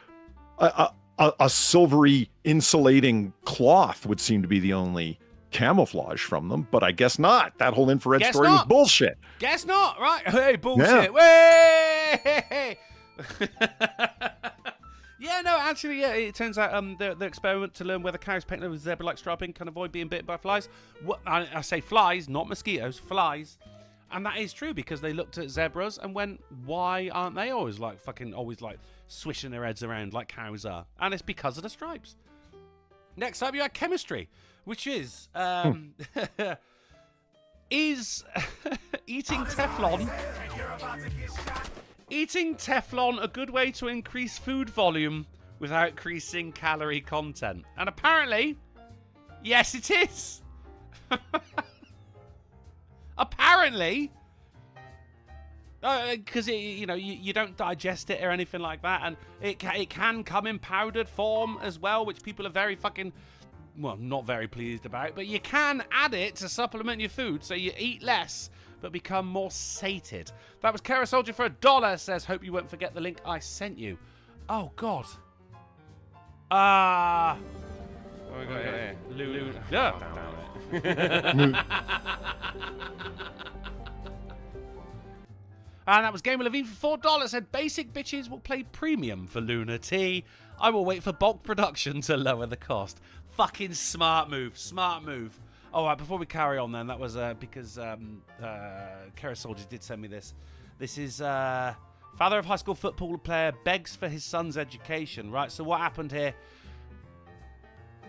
a silvery insulating cloth would seem to be the only camouflage from them, but I guess not. That whole infrared story was bullshit. Guess not, right? Hey, bullshit. Yeah. Way! Yeah, no, actually, yeah, it turns out the experiment to learn whether cows painted with zebra-like striping can avoid being bitten by flies. I say flies, not mosquitoes, flies. And that is true, because they looked at zebras and went, why aren't they always like swishing their heads around like cows are? And it's because of the stripes. Next up, you had chemistry, which is is eating Teflon a good way to increase food volume without increasing calorie content? And apparently, yes, it is. Apparently, because you don't digest it or anything like that, and it can come in powdered form as well, which people are very fucking, well, not very pleased about. But you can add it to supplement your food, so you eat less but become more sated. That was Kara Soldier for $1. Says, hope you won't forget the link I sent you. Oh God. What we got here? Lulu. Damn it. And that was Game of Levine for $4. Said basic bitches will play premium for Luna T. I will wait for bulk production to lower the cost. Fucking smart move. Smart move. All right, before we carry on then, that was because Kara Soldier did send me this. This is father of high school football player begs for his son's education. Right, so what happened here?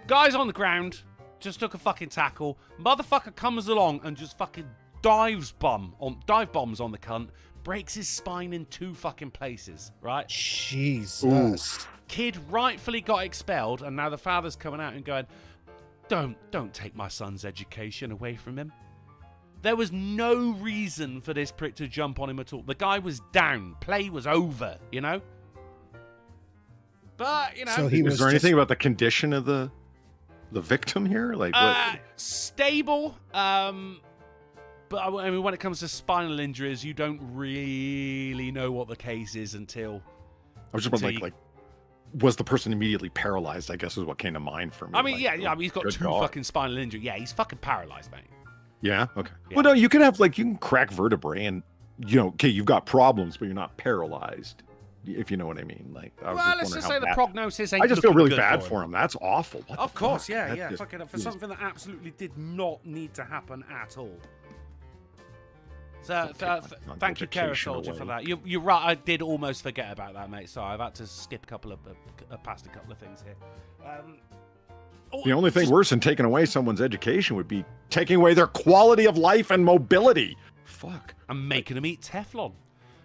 Guy's on the ground, just took a fucking tackle. Motherfucker comes along and just fucking dive bombs on the cunt. Breaks his spine in 2 fucking places, right? Jesus. Ooh. Kid rightfully got expelled, and now the father's coming out and going, Don't take my son's education away from him. There was no reason for this prick to jump on him at all. The guy was down. Play was over, you know? But, you know... So he was Is there anything about the condition of the victim here? Like what? Stable, but I mean, when it comes to spinal injuries, you don't really know what the case is until... I was just wondering, like, was the person immediately paralyzed, I guess is what came to mind for me. I mean, like, yeah, I mean, he's got good 2 God. fucking spinal injuries. Yeah, he's fucking paralyzed, mate. Yeah, okay. Yeah. Well, no, you can have, like, you can crack vertebrae and, you know, okay, you've got problems, but you're not paralyzed, if you know what I mean. Like, Well, let's just say the prognosis ain't I just feel looking really good bad for for him. That's awful. What Of the course, fuck? yeah, That yeah. just Fucking for is- something that absolutely did not need to happen at all. So, Okay, thank you, Kara education Soldier, away. for that. You're right. I did almost forget about that, mate. Sorry, I've had to skip past a couple of things here. The only thing worse than taking away someone's education would be taking away their quality of life and mobility. Fuck. I'm making them eat Teflon.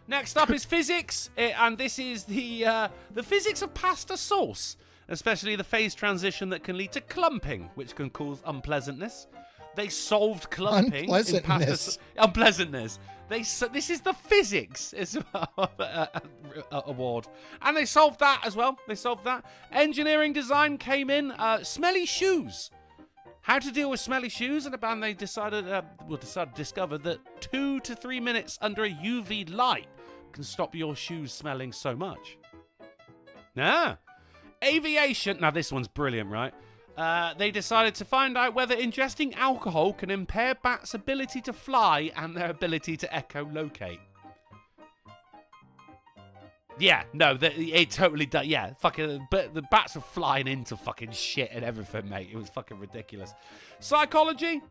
Next up is physics, and this is the physics of pasta sauce, especially the phase transition that can lead to clumping, which can cause unpleasantness. They solved clumping in pasta unpleasantness. This is the physics award, and they solved that as well. They solved that. Engineering design came in. Smelly shoes. How to deal with smelly shoes, and a band they discovered that 2 to 3 minutes under a UV light can stop your shoes smelling so much. Aviation. Now this one's brilliant, right? They decided to find out whether ingesting alcohol can impair bats' ability to fly and their ability to echolocate. Yeah, no, it totally does. Yeah, fucking, but the bats were flying into fucking shit and everything, mate. It was fucking ridiculous. Psychology.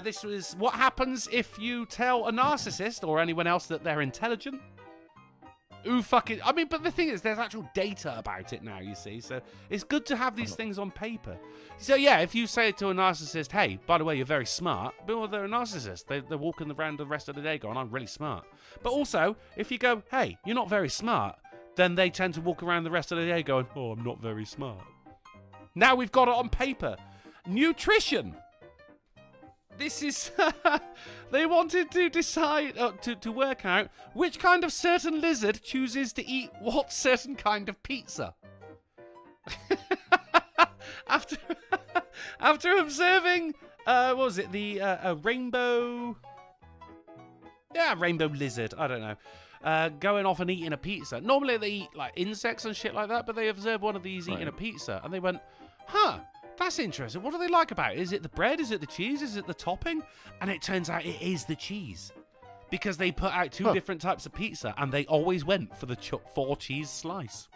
This was what happens if you tell a narcissist or anyone else that they're intelligent. I mean, but the thing is, there's actual data about it now, you see, so it's good to have these things on paper. So yeah, if you say to a narcissist, hey, by the way, you're very smart, well, they're a narcissist. They're walking around the rest of the day going, I'm really smart. But also, if you go, hey, you're not very smart, then they tend to walk around the rest of the day going, oh, I'm not very smart. Now we've got it on paper. Nutrition. This is... They wanted to decide, to work out which kind of certain lizard chooses to eat what certain kind of pizza. After observing, what was it, a rainbow... Yeah, rainbow lizard, I don't know. Going off and eating a pizza. Normally they eat, like, insects and shit like that, but they observed one of these eating a pizza, and they went, huh... That's interesting. What do they like about it? Is it the bread? Is it the cheese? Is it the topping? And it turns out it is the cheese. Because they put out 2 different types of pizza and they always went for the 4 cheese slice.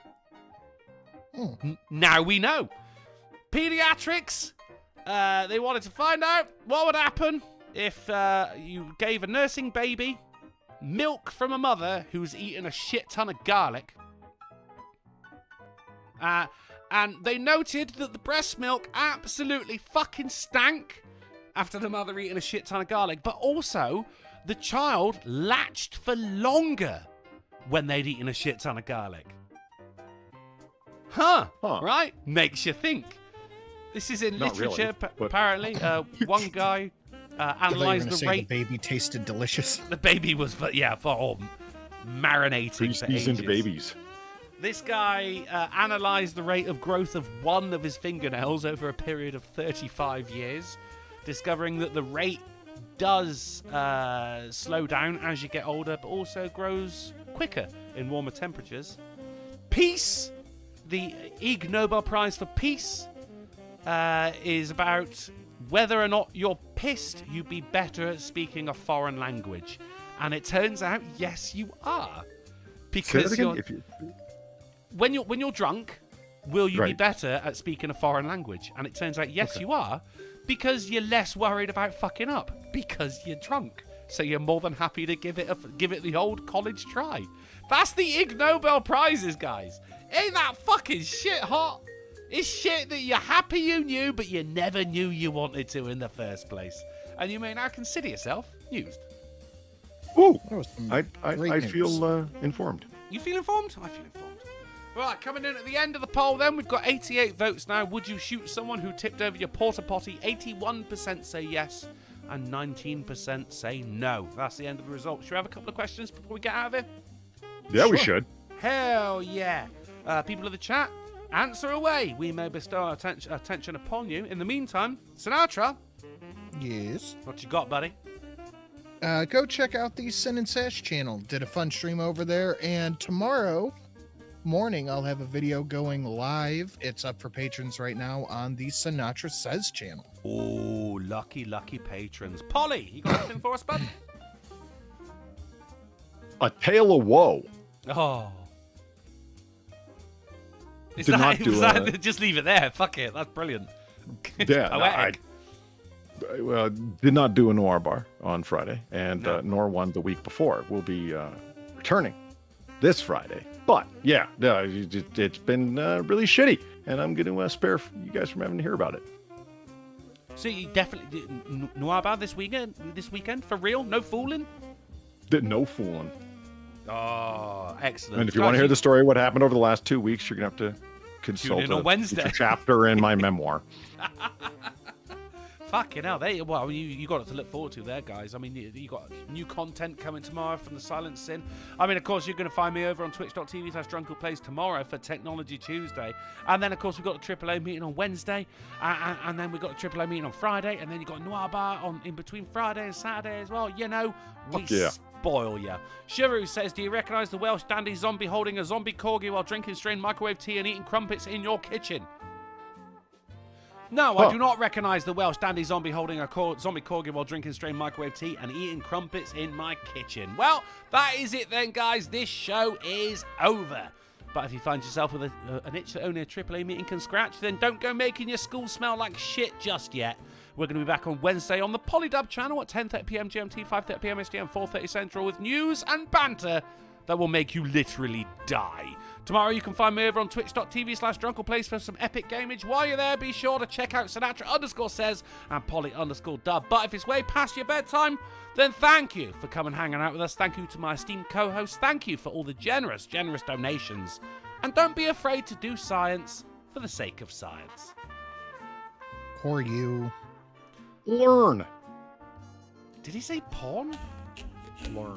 Now we know. Pediatrics. They wanted to find out what would happen if you gave a nursing baby milk from a mother who's eaten a shit ton of garlic. And they noted that the breast milk absolutely fucking stank after the mother eating a shit ton of garlic. But also, the child latched for longer when they'd eaten a shit ton of garlic. Right? Makes you think. This is in Not literature, really, but- apparently. One guy analysed the rate. The baby tasted delicious. The baby was, marinating for ages. Seasoned babies. This guy analysed the rate of growth of one of his fingernails over a period of 35 years, discovering that the rate does slow down as you get older, but also grows quicker in warmer temperatures. Peace, the Ig Nobel Prize for Peace, is about whether or not you're pissed, you'd be better at speaking a foreign language. And it turns out, yes, you are. Say that Because again? when you're drunk, will you be Right. better at speaking a foreign language? And it turns out, yes, you are, because you're less worried about fucking up because you're drunk. So you're more than happy to give it the old college try. That's the Ig Nobel Prizes, guys. Ain't that fucking shit hot? It's shit that you're happy you knew, but you never knew you wanted to in the first place. And you may now consider yourself used. Ooh, That was some I great feel news. informed. You feel informed? I feel informed. Right, coming in at the end of the poll then, we've got 88 votes now. Would you shoot someone who tipped over your porta potty? 81% say yes, and 19% say no. That's the end of the results. Should we have a couple of questions before we get out of here? Yeah, we Sure. should. Hell yeah. People of the chat, answer away. We may bestow our attention upon you. In the meantime, Sinatra, Yes. what you got, buddy? Go check out the Sin and Sash channel. Did a fun stream over there, and tomorrow morning I'll have a video going live. It's up for patrons right now on the Sinatra Says channel. Oh, lucky patrons. Polly, you got anything for us, bud? A tale of woe. Oh. Is Did that, not do was a- that, just leave it there. Fuck it. That's brilliant. Yeah, no, Poetic. I did not do a noir bar on Friday, and No. nor one the week before. We'll be returning this Friday. But yeah, no, it's been really shitty, and I'm going to spare you guys from having to hear about it. So you definitely did Noir Bar this weekend for real? No fooling? No fooling. Oh, excellent. And if you want to hear the story of what happened over the last 2 weeks, you're going to have to consult in on Wednesday. future chapter in my memoir. Fucking hell, you got it to look forward to there, guys. I mean, you got new content coming tomorrow from the Silent Sin. I mean, of course, you're going to find me over on twitch.tv/DrunkenPlays tomorrow for Technology Tuesday. And then, of course, we've got a AAA meeting on Wednesday. And then we've got a AAA meeting on Friday. And then you've got Noir Bar in between Friday and Saturday as well. You know, we Fuck yeah. spoil ya. Shiru says, do you recognise the Welsh dandy zombie holding a zombie corgi while drinking strained microwave tea and eating crumpets in your kitchen? No, I do not recognise the Welsh dandy zombie holding a zombie corgi while drinking strained microwave tea and eating crumpets in my kitchen. Well, that is it then, guys. This show is over. But if you find yourself with an itch that only a AAA meeting can scratch, then don't go making your school smell like shit just yet. We're going to be back on Wednesday on the Polydub channel at 10:30 p.m. GMT, 5:30 p.m. SDM, 4:30 Central with news and banter that will make you literally die. Tomorrow you can find me over on twitch.tv/DrunkenPlays for some epic gamage. While you're there, be sure to check out Sinatra_says and Polly_dub. But if it's way past your bedtime, then thank you for coming and hanging out with us. Thank you to my esteemed co-hosts. Thank you for all the generous donations. And don't be afraid to do science for the sake of science. Poor you. Learn. Did he say porn? Learn.